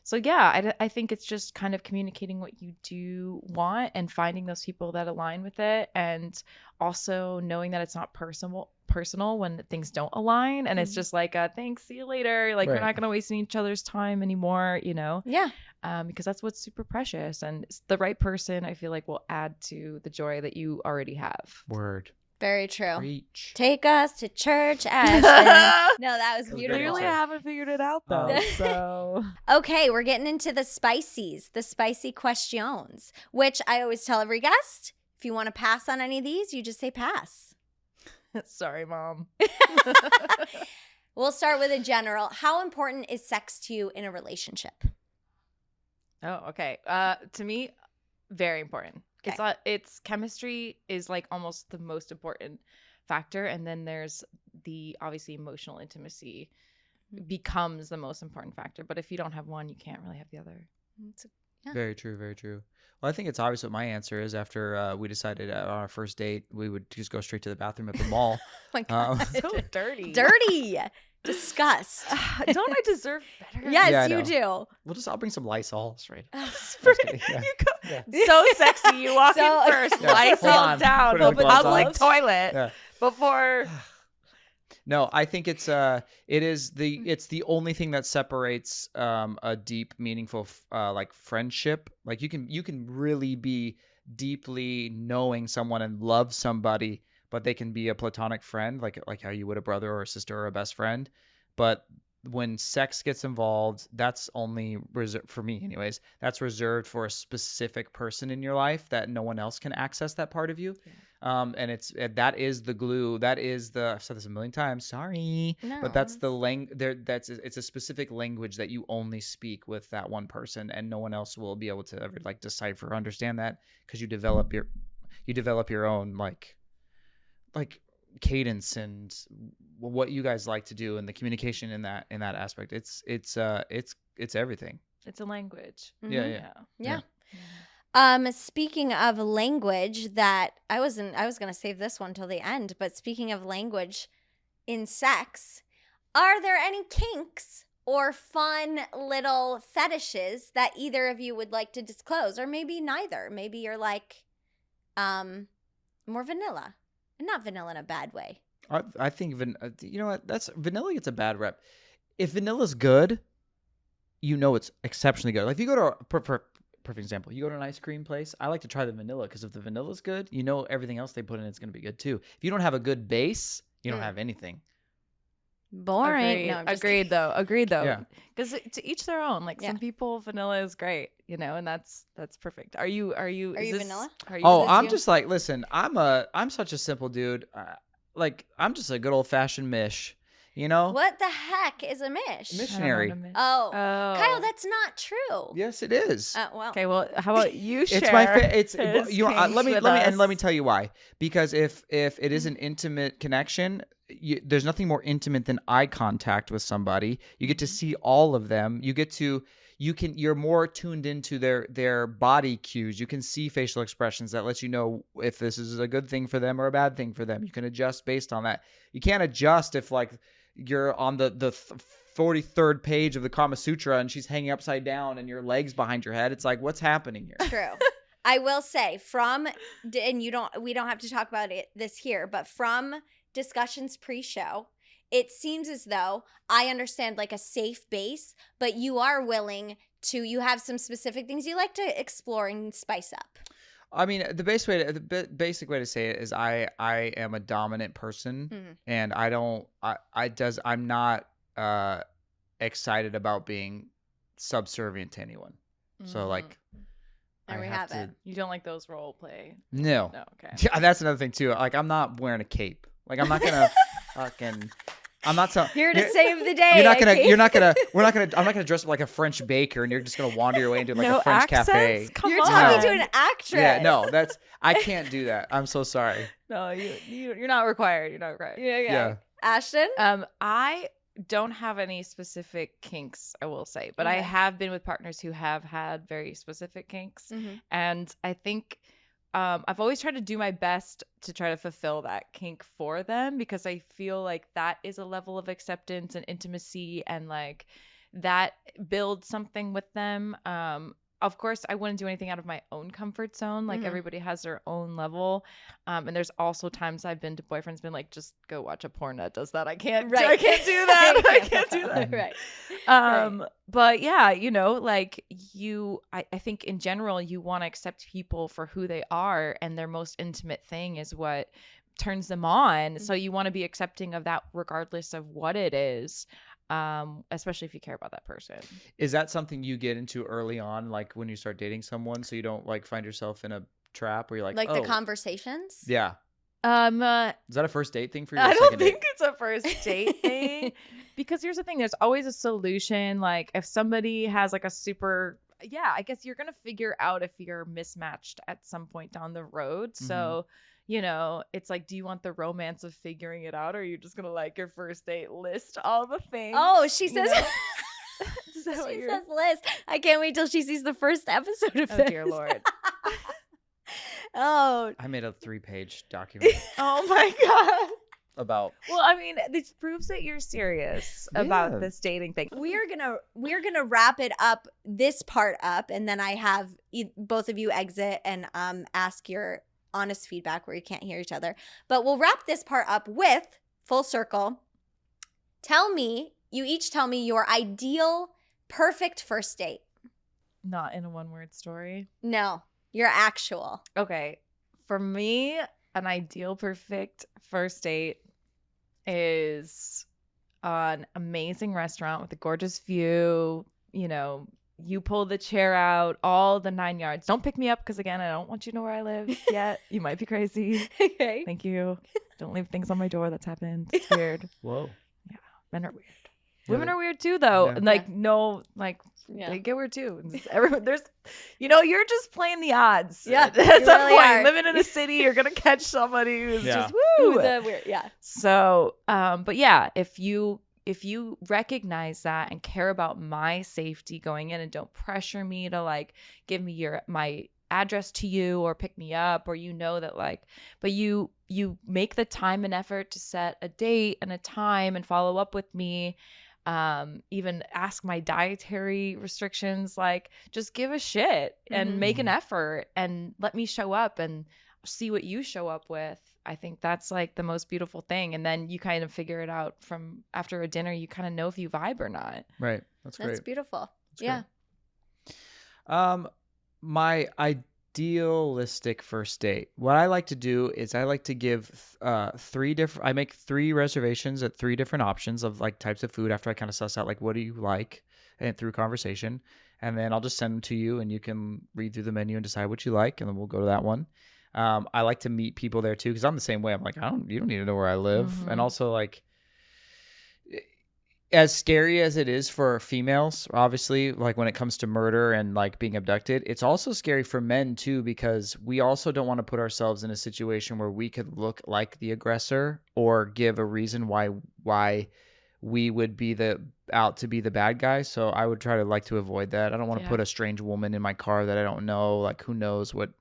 So I think it's just kind of communicating what you do want and finding those people that align with it, and also knowing that it's not personal when things don't align, and it's just like thanks, see you later, like we're not going to waste each other's time anymore, because that's what's super precious, and the right person I feel like will add to the joy that you already have. Word. Very true. Preach. Take us to church, Ashton. No, that was beautiful. Clearly I haven't figured it out though. So okay, we're getting into the spicy questions, which I always tell every guest, if you want to pass on any of these, you just say pass. Sorry, Mom. We'll start with a general. How important is sex to you in a relationship? Oh, okay. To me, very important. Okay. It's chemistry is like almost the most important factor, and then there's the obviously emotional intimacy becomes the most important factor. But if you don't have one, you can't really have the other. Very true. Very true. Well, I think it's obvious what my answer is. After we decided on our first date, we would just go straight to the bathroom at the mall. Oh my God. So dirty. Dirty. Disgust. Don't I deserve better? Yes, you do. I'll bring some Lysol straight. So sexy. You walk in first, Lysol down, the public toilet before. No, I think it's the only thing that separates a deep, meaningful like friendship. Like you can really be deeply knowing someone and love somebody, but they can be a platonic friend, like how you would a brother or a sister or a best friend. But when sex gets involved, that's only reserved for me, anyways. That's reserved for a specific person in your life that no one else can access that part of you. Yeah. And that is the glue. That is I've said this a million times. Sorry, but that's the it's a specific language that you only speak with that one person, and no one else will be able to ever like decipher or understand that, because you develop your own like cadence and what you guys like to do, and the communication in that aspect. It's everything. It's a language. Mm-hmm. Yeah. Speaking of language, that I was gonna save this one till the end, but speaking of language in sex, are there any kinks or fun little fetishes that either of you would like to disclose, or maybe neither? Maybe you're like more vanilla. Not vanilla in a bad way. I think you know what? Vanilla gets a bad rep. If vanilla's good, it's exceptionally good. Like if you go to perfect example, you go to an ice cream place, I like to try the vanilla, because if the vanilla's good, everything else they put in it's going to be good too. If you don't have a good base, you don't have anything. Boring. Agreed. No, I'm just Agreed though. Agreed though. Yeah. Because to each their own. Like Yeah. some people, vanilla is great, you know, and that's perfect. Are you? Are you vanilla? Oh, Is this I'm you? just like, listen, I'm such a simple dude. Like, I'm just a good old fashioned mish, you know? What the heck is a mish? Missionary. Oh. Oh. Kyle, that's not true. Yes, it is. Well. Okay. Well, how about you share? It's my it's his you know kinks let me with let me us? tell you why. Because if it is an intimate connection, there's nothing more intimate than eye contact with somebody. You get to see all of them. You're more tuned into their body cues. You can see facial expressions that lets you know if this is a good thing for them or a bad thing for them. You can adjust based on that. You can't adjust if like you're on the 43rd page of the Kama Sutra and she's hanging upside down and your legs behind your head. It's like, what's happening here? True. I will say and we don't have to talk about this here, but from discussions pre-show, it seems as though I understand like a safe base, but you are willing to, you have some specific things you like to explore and spice up. I mean, the basic way to say it is I am a dominant person, and I'm not excited about being subservient to anyone. So like, There we have it. You don't like those role play? No. No. Okay. Yeah, that's another thing too. Like, I'm not wearing a cape. Like, I'm not gonna fucking. I'm not so here to save the day. I'm not gonna dress up like a French baker and you're just gonna wander your way into like a French cafe. Come You're on. talking to an actress. Yeah, no, I can't do that. I'm so sorry. No, you're not required. You're not required. Yeah. Ashton? I don't have any specific kinks, I will say, but I have been with partners who have had very specific kinks, and I think I've always tried to do my best to try to fulfill that kink for them, because I feel like that is a level of acceptance and intimacy, and like that builds something with them. Of course, I wouldn't do anything out of my own comfort zone. Like everybody has their own level. And there's also times I've been to boyfriends been like, just go watch a porn that does that. I can't do that. I can't do that. Right. But yeah, you know, like I think in general, you want to accept people for who they are, and their most intimate thing is what turns them on. So you want to be accepting of that regardless of what it is. Especially if you care about that person. Is that something you get into early on, like when you start dating someone, so you don't like find yourself in a trap where you're like the conversations? Yeah. Is that a first date thing for you? I don't think it's a first date thing, because here's the thing: there's always a solution. Like if somebody has like a super, I guess you're gonna figure out if you're mismatched at some point down the road. So. You know, it's like, do you want the romance of figuring it out, or are you just gonna like your first date list all the things? Oh, she says. She says list. I can't wait till she sees the first episode of this. Oh dear Lord. Oh. I made a 3-page document. Oh my God. About. Well, I mean, this proves that you're serious about this dating thing. We're gonna wrap it up, this part up, and then I have both of you exit and ask your honest feedback where you can't hear each other. But we'll wrap this part up with full circle. You each tell me your ideal perfect first date. Not in a one-word story. No, your actual. Okay. For me, an ideal perfect first date is an amazing restaurant with a gorgeous view, you know, you pull the chair out, all the 9 yards. Don't pick me up because, again, I don't want you to know where I live yet. You might be crazy. Okay. Thank you. Don't leave things on my door. That's happened. It's weird. Whoa. Yeah. Men are weird. Women are weird too, though. Yeah. Like, no, like, they get weird too. There's, you know, you're just playing the odds. Yeah. At some really point, are. living in a city, you're going to catch somebody who's just, Who's woo. weird. Yeah. So, but yeah, if you recognize that and care about my safety going in, and don't pressure me to like give me my address to you or pick me up, or you know that like, but you make the time and effort to set a date and a time and follow up with me, even ask my dietary restrictions, like just give a shit and make an effort and let me show up and see what you show up with. I think that's like the most beautiful thing. And then you kind of figure it out from after a dinner, you kind of know if you vibe or not. Right. That's great. That's beautiful. That's great. My idealistic first date, what I like to do is I like to give I make 3 reservations at 3 different options of like types of food after I kind of suss out like what do you like and through conversation, and then I'll just send them to you and you can read through the menu and decide what you like, and then we'll go to that one. I like to meet people there too because I'm the same way. I'm like, you don't need to know where I live, and also like, as scary as it is for females, obviously, like when it comes to murder and like being abducted, it's also scary for men too, because we also don't want to put ourselves in a situation where we could look like the aggressor or give a reason why we would be out to be the bad guy. So I would try to like to avoid that. I don't want to put a strange woman in my car that I don't know. Like, who knows what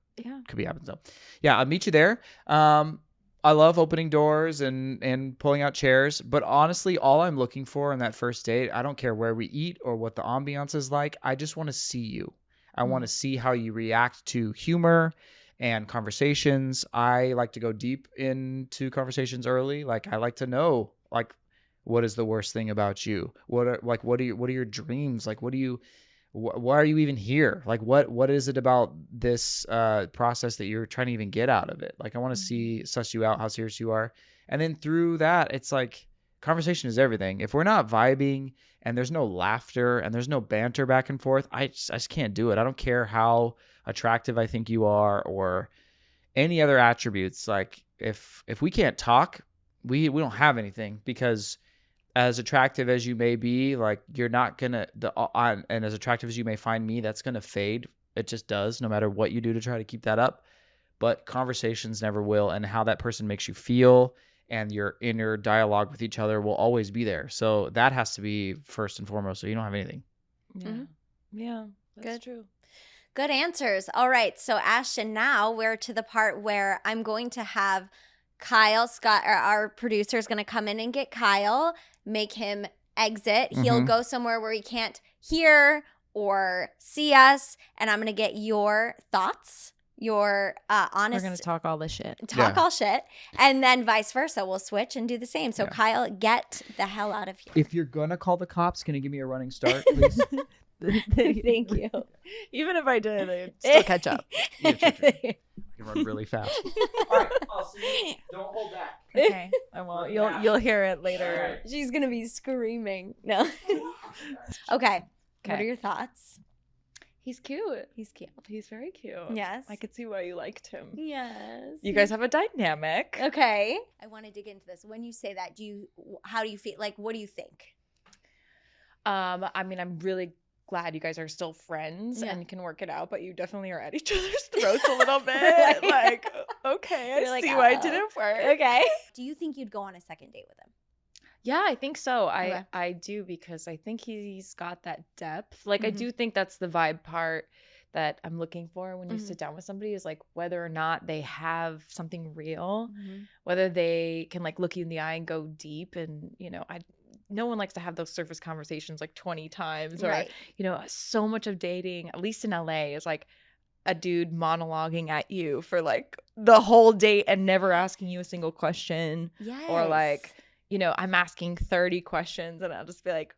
could be happening. So yeah, I'll meet you there. I love opening doors and pulling out chairs, but honestly, all I'm looking for on that first date, I don't care where we eat or what the ambiance is like. I just want to see you. I want to see how you react to humor and conversations. I like to go deep into conversations early. Like, I like to know, like, what is the worst thing about you? What are your dreams? Like, why are you even here? Like, what is it about this process that you're trying to even get out of it? Like, I want to suss you out, how serious you are. And then through that, it's like, conversation is everything. If we're not vibing and there's no laughter and there's no banter back and forth, I just can't do it. I don't care how attractive I think you are or any other attributes. Like, if we can't talk, we don't have anything, because as attractive as you may be, like, you're not gonna and as attractive as you may find me, that's gonna fade. It just does, no matter what you do to try to keep that up. But conversations never will, and how that person makes you feel and your inner dialogue with each other will always be there. So that has to be first and foremost, so you don't have anything. Yeah, that's true. Good answers. All right, so Ashton, now we're to the part where I'm going to have Kyle Scott, our producer, is going to come in and get Kyle, make him exit. He'll go somewhere where he can't hear or see us, and I'm going to get your thoughts, your honest. We're going to talk all this shit. All shit, and then vice versa. We'll switch and do the same. So Kyle, get the hell out of here. If you're going to call the cops, can you give me a running start, please? Thank you. Even if I did, I'd still catch up. You can run really fast. All right, I'll see you. Don't hold back. Okay, I won't. You'll hear it later. She's gonna be screaming. No. Okay. What are your thoughts? He's cute. He's cute. He's very cute. Yes. I could see why you liked him. Yes. You guys have a dynamic. Okay. I want to dig into this. When you say that, how do you feel? Like, what do you think? I mean, I'm really glad you guys are still friends and can work it out, but you definitely are at each other's throats a little bit. Like, okay, I see why it didn't work. Okay. Do you think you'd go on a second date with him? Yeah, I think so. I do, because I think he's got that depth. Like, I do think that's the vibe part that I'm looking for when you sit down with somebody, is like whether or not they have something real, whether they can like look you in the eye and go deep. And, you know, no one likes to have those surface conversations like 20 times or, you know, so much of dating, at least in LA, is like a dude monologuing at you for like the whole date and never asking you a single question. Yes. Or like, you know, I'm asking 30 questions and I'll just be like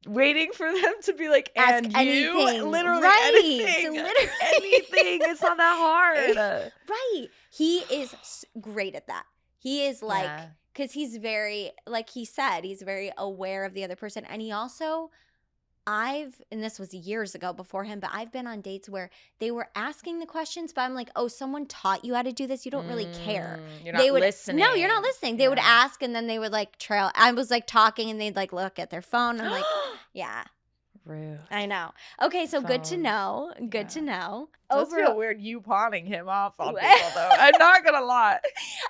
waiting for them to be like, ask and anything. You? Literally anything. Anything. It's not that hard. Right. He is great at that. He is like, because he's very, like he said, he's very aware of the other person. And he also, and this was years ago before him, but I've been on dates where they were asking the questions, but I'm like, oh, someone taught you how to do this? You don't really care. You're not listening. No, you're not listening. They would ask, and then they would like trail. I was like talking, and they'd like look at their phone. I'm like, yeah. Rude. I know. Okay, so good to know. Good to know. It does feel weird you pawning him off on people, though. I'm not going to lie.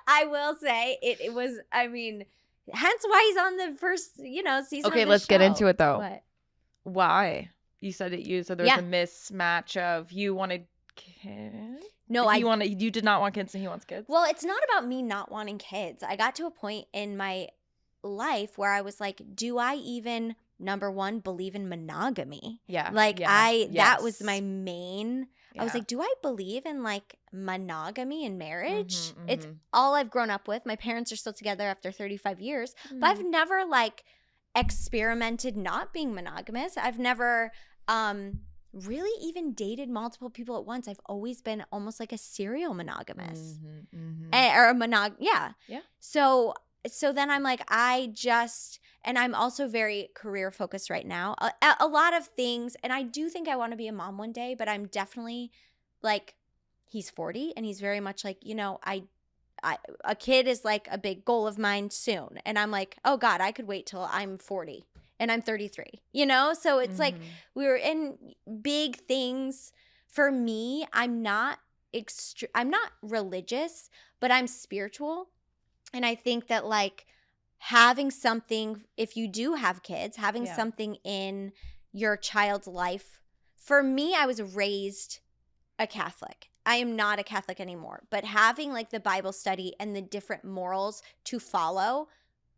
I will say it was, I mean, hence why he's on the first, season Okay, of the let's get into it, though. What? Why? You said so there's a mismatch of you wanted kids? No, you did not want kids and he wants kids? Well, it's not about me not wanting kids. I got to a point in my life where I was like, do I even, number one, believe in monogamy? Yeah. Like that was my main, I was like, do I believe in like monogamy and marriage? It's all I've grown up with. My parents are still together after 35 years, but I've never like experimented not being monogamous. I've never really even dated multiple people at once. I've always been almost like a serial monogamous. Or a yeah. So then I'm like, and I'm also very career focused right now. A lot of things, and I do think I want to be a mom one day, but I'm definitely like, he's 40 and he's very much like, a kid is like a big goal of mine soon. And I'm like, oh God, I could wait till I'm 40 and I'm 33, So it's like we were in big things. For me, I'm not religious, but I'm spiritual. And I think that like having something, if you do have kids, having something in your child's life. For me, I was raised a Catholic. I am not a Catholic anymore, but having like the Bible study and the different morals to follow,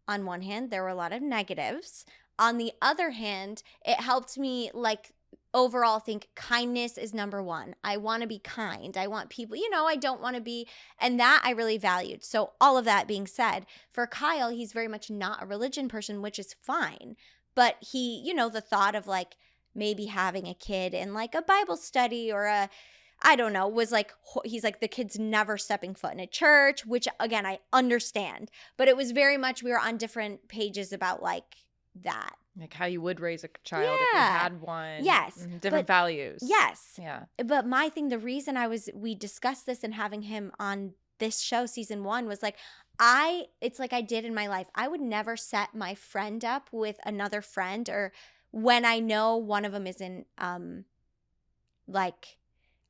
on one hand, there were a lot of negatives. On the other hand, it helped me like overall think kindness is number one. I want to be kind. I want people, I don't want to be, and that I really valued. So all of that being said, for Kyle, he's very much not a religion person, which is fine. But he, the thought of like maybe having a kid in like a Bible study or I don't know, was like, he's like, the kid's never stepping foot in a church, which again, I understand. But it was very much, we were on different pages about like that. Like how you would raise a child if you had one. Yes. Different values. Yes. Yeah. But my thing, the reason we discussed this and having him on this show, season 1, was like, it's like I did in my life. I would never set my friend up with another friend, or when I know one of them isn't, like,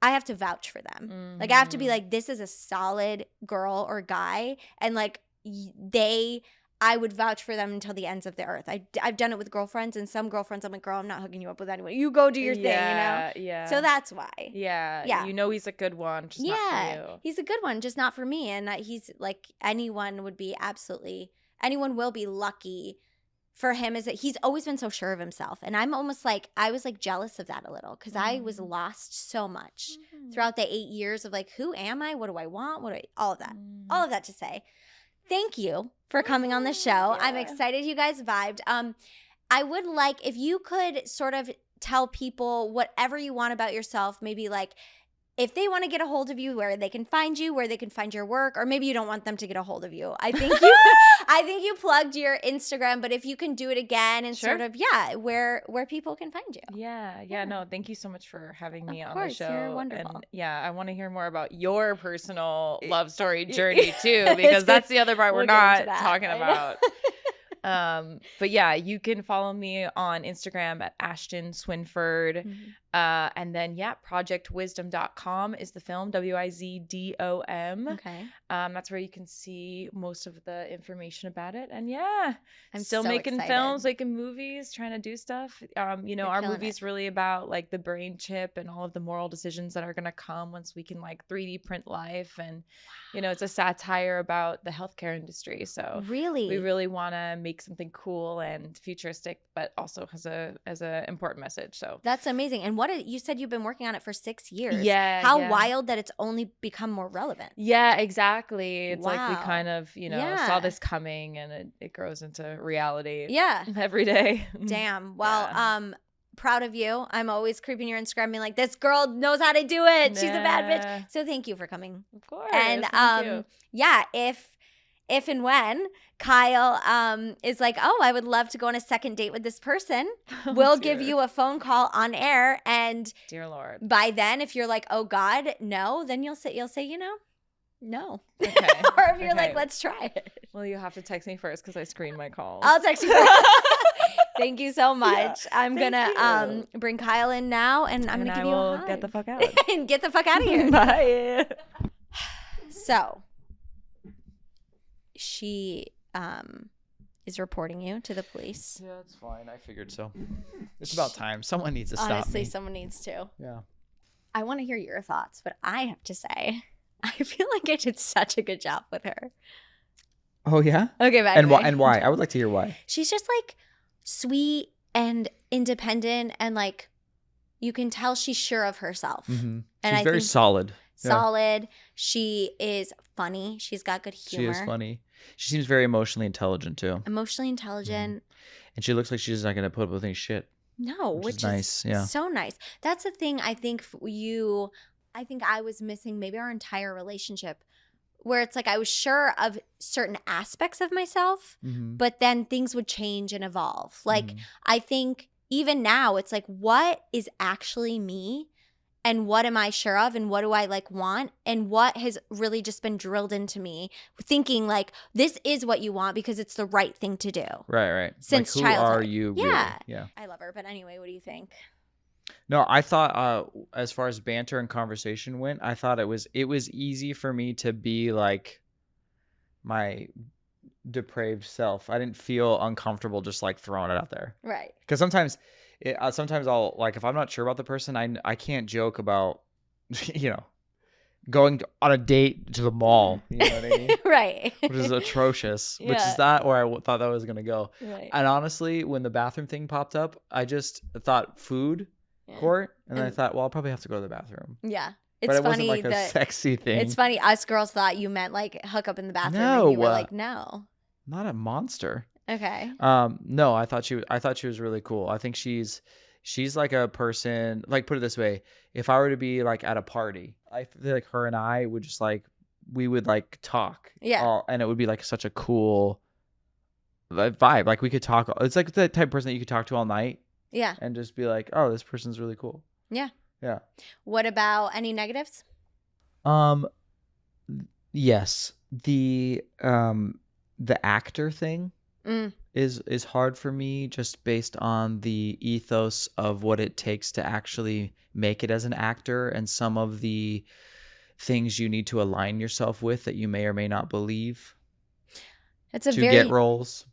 I have to vouch for them. Like, I have to be like, this is a solid girl or guy. And like, I would vouch for them until the ends of the earth. I've done it with girlfriends, and some girlfriends, I'm like, girl, I'm not hooking you up with anyone. You go do your thing, Yeah. So that's why. Yeah. He's a good one, just not for you. He's a good one, just not for me. And he's like, anyone will be lucky for him, is that he's always been so sure of himself. And I'm almost like, I was like jealous of that a little, because I was lost so much throughout the 8 years of like, who am I? What do I want? All of that. All of that to say, thank you for coming on the show. Yeah. I'm excited you guys vibed. I would like if you could sort of tell people whatever you want about yourself, maybe like if they want to get a hold of you, where they can find you, where they can find your work, or maybe you don't want them to get a hold of you. I think you plugged your Instagram, but if you can do it again and sort of, where people can find you. Yeah. No, thank you so much for having me on the show. You're wonderful. And I want to hear more about your personal love story journey too, because that's the other part we're not talking about. But you can follow me on Instagram at Ashton Swinford. And then projectwisdom.com is the film, WIZDOM. Okay. That's where you can see most of the information about it. And I'm still so making excited. films, making movies, trying to do stuff. Our movie's really about like the brain chip and all of the moral decisions that are going to come once we can like 3D print life. And it's a satire about the healthcare industry. So really, we really want to make something cool and futuristic, but also has a important message. So that's amazing. And you said you've been working on it for 6 years. Yeah. How wild that it's only become more relevant. Yeah, exactly. It's like we kind of, saw this coming, and it grows into reality. Yeah. Every day. Damn. Well, proud of you. I'm always creeping your Instagram being like, this girl knows how to do it. She's a bad bitch. So thank you for coming. Of course. And thank you. If and when Kyle is like, oh, I would love to go on a second date with this person, we'll give you a phone call on air. And dear Lord, by then, if you're like, oh God, no, then you'll say, no. Okay. Or if you're like, let's try it. Well, you have to text me first because I screen my calls. I'll text you first. Thank you so much. Yeah, I'm gonna bring Kyle in now, and I'm gonna give you a hug. Get the fuck out. And get the fuck out of here. Bye. So she is reporting you to the police. Yeah, it's fine. I figured so. It's about time. Someone needs to stop me. Honestly, someone needs to. Yeah. I want to hear your thoughts, but I have to say, I feel like I did such a good job with her. Oh, yeah? Okay, bye. And why? I would like to hear why. She's just like sweet and independent, and like you can tell she's sure of herself. Mm-hmm. And she's very solid. Solid. Yeah. She is funny. She's got good humor. She is funny. She seems very emotionally intelligent too. Emotionally intelligent. And she looks like she's not going to put up with any shit. No, which is nice. Yeah. So nice. That's the thing I think I think I was missing maybe our entire relationship, where it's like I was sure of certain aspects of myself, but then things would change and evolve. Like I think even now it's like, what is actually me and what am I sure of and what do I like want and what has really just been drilled into me thinking like this is what you want because it's the right thing to do. Right. Since like, who childhood. are you really? Yeah. I love her. But anyway, what do you think? No, I thought as far as banter and conversation went, I thought it was easy for me to be like my depraved self. I didn't feel uncomfortable just like throwing it out there. Right. Because sometimes I'll like if I'm not sure about the person, I can't joke about going on a date to the mall. You know what I mean? Right. Which is atrocious. Which is not where I thought that was gonna go. Right. And honestly, when the bathroom thing popped up, I just thought food court, and then I thought, well, I'll probably have to go to the bathroom. Yeah. But it wasn't like a sexy thing. It's funny. Us girls thought you meant like hook up in the bathroom. No, and you were like, no. Not a monster. Okay. No, I thought she was really cool. I think she's like a person, like put it this way, if I were to be like at a party, I feel like her and I would just like we would like talk. Yeah. And it would be like such a cool vibe. Like we could talk. It's like the type of person that you could talk to all night. Yeah. And just be like, oh, this person's really cool. Yeah. Yeah. What about any negatives? Yes. The actor thing is hard for me just based on the ethos of what it takes to actually make it as an actor and some of the things you need to align yourself with that you may or may not believe to get roles.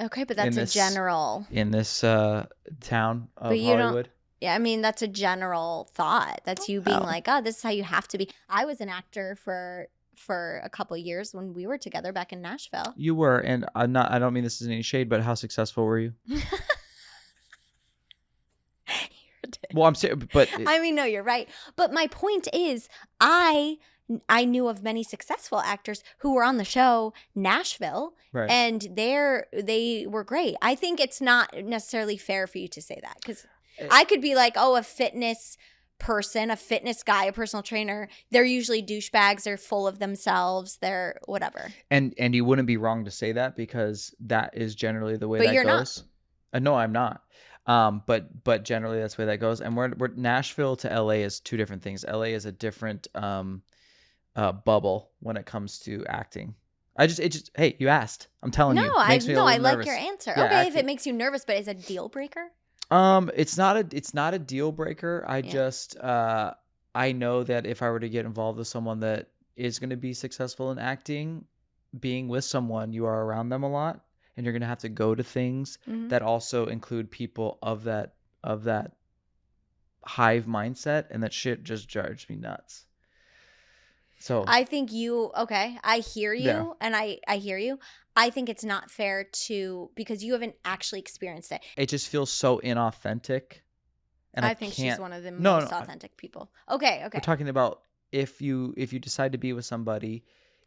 Okay, but that's a general in this town of Hollywood. Yeah, I mean that's a general thought. That's you being like, oh, this is how you have to be. I was an actor for a couple of years when we were together back in Nashville. You were, and I don't mean this is any shade, but how successful were you? Well, I'm saying, but I mean, no, you're right. But my point is, I knew of many successful actors who were on the show Nashville, right. And they were great. I think it's not necessarily fair for you to say that because I could be like, oh, a fitness person, a fitness guy, a personal trainer, they're usually douchebags, they're full of themselves, they're whatever. And you wouldn't be wrong to say that because that is generally the way that goes. No, I'm not. But generally that's the way that goes. And we're Nashville to LA is two different things. LA is a different bubble when it comes to acting. Hey, you asked. I'm telling you. I like your answer. Yeah, okay, if it makes you nervous, but is it a deal breaker? It's not a deal breaker. I know that if I were to get involved with someone that is going to be successful in acting, being with someone, you are around them a lot, and you're going to have to go to things that also include people of that hive mindset, and that shit just drives me nuts. So I think I hear you, and I hear you. I think it's not fair because you haven't actually experienced it. It just feels so inauthentic. And I think she's one of the most authentic people. Okay. We're talking about if you decide to be with somebody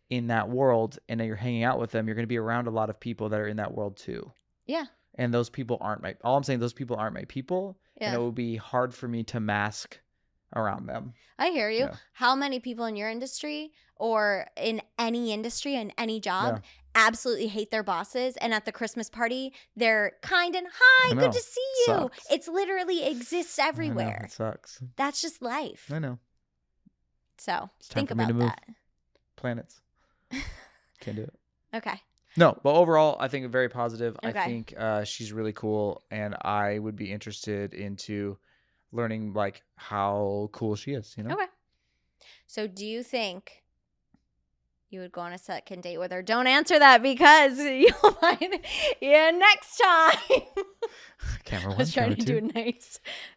in that world and you're hanging out with them, you're going to be around a lot of people that are in that world too. Yeah. And those people aren't those people aren't my people. Yeah. And it would be hard for me to mask around them. I hear you. Yeah. How many people in your industry or in any industry and any job absolutely hate their bosses, and at the Christmas party they're kind and hi, good to see you. Sucks. It's literally exists everywhere. It sucks. That's just life. I know. So think about that. Planets. Can't do it. Okay. No, but overall, I think very positive. Okay. I think she's really cool, and I would be interested into learning like how cool she is. Okay. So do you think you would go on a second date with her? Don't answer that because you'll find next time. Camera one, I was trying to do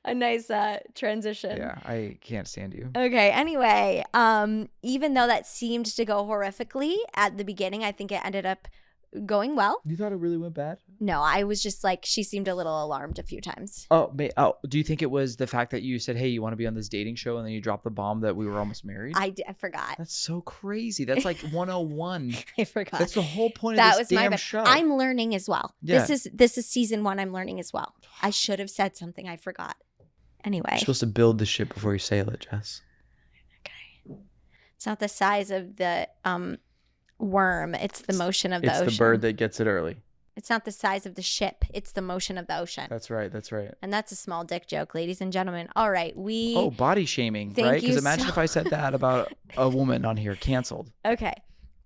a nice transition. Yeah, I can't stand you. Okay. Anyway, even though that seemed to go horrifically at the beginning, I think it ended up going well. You thought it really went bad? No, I was just like, she seemed a little alarmed a few times. Oh, do you think it was the fact that you said, hey, you want to be on this dating show, and then you dropped the bomb that we were almost married? I forgot. That's so crazy. That's like 101. I forgot. That's the whole point of this damn show. I'm learning as well. Yeah. This is season 1. I'm learning as well. I should have said something. I forgot. Anyway. You're supposed to build the ship before you sail it, Jess. Okay. It's not the size of the worm. It's the motion of the ocean. It's the bird that gets it early. It's not the size of the ship. It's the motion of the ocean. That's right. That's right. And that's a small dick joke, ladies and gentlemen. All right. Body shaming, right? Because imagine if I said that about a woman on here. Canceled. Okay.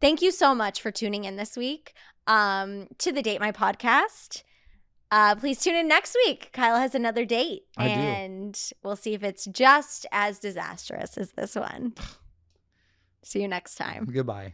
Thank you so much for tuning in this week to the Date My Podcast. Please tune in next week. Kyle has another date. And we'll see if it's just as disastrous as this one. See you next time. Goodbye.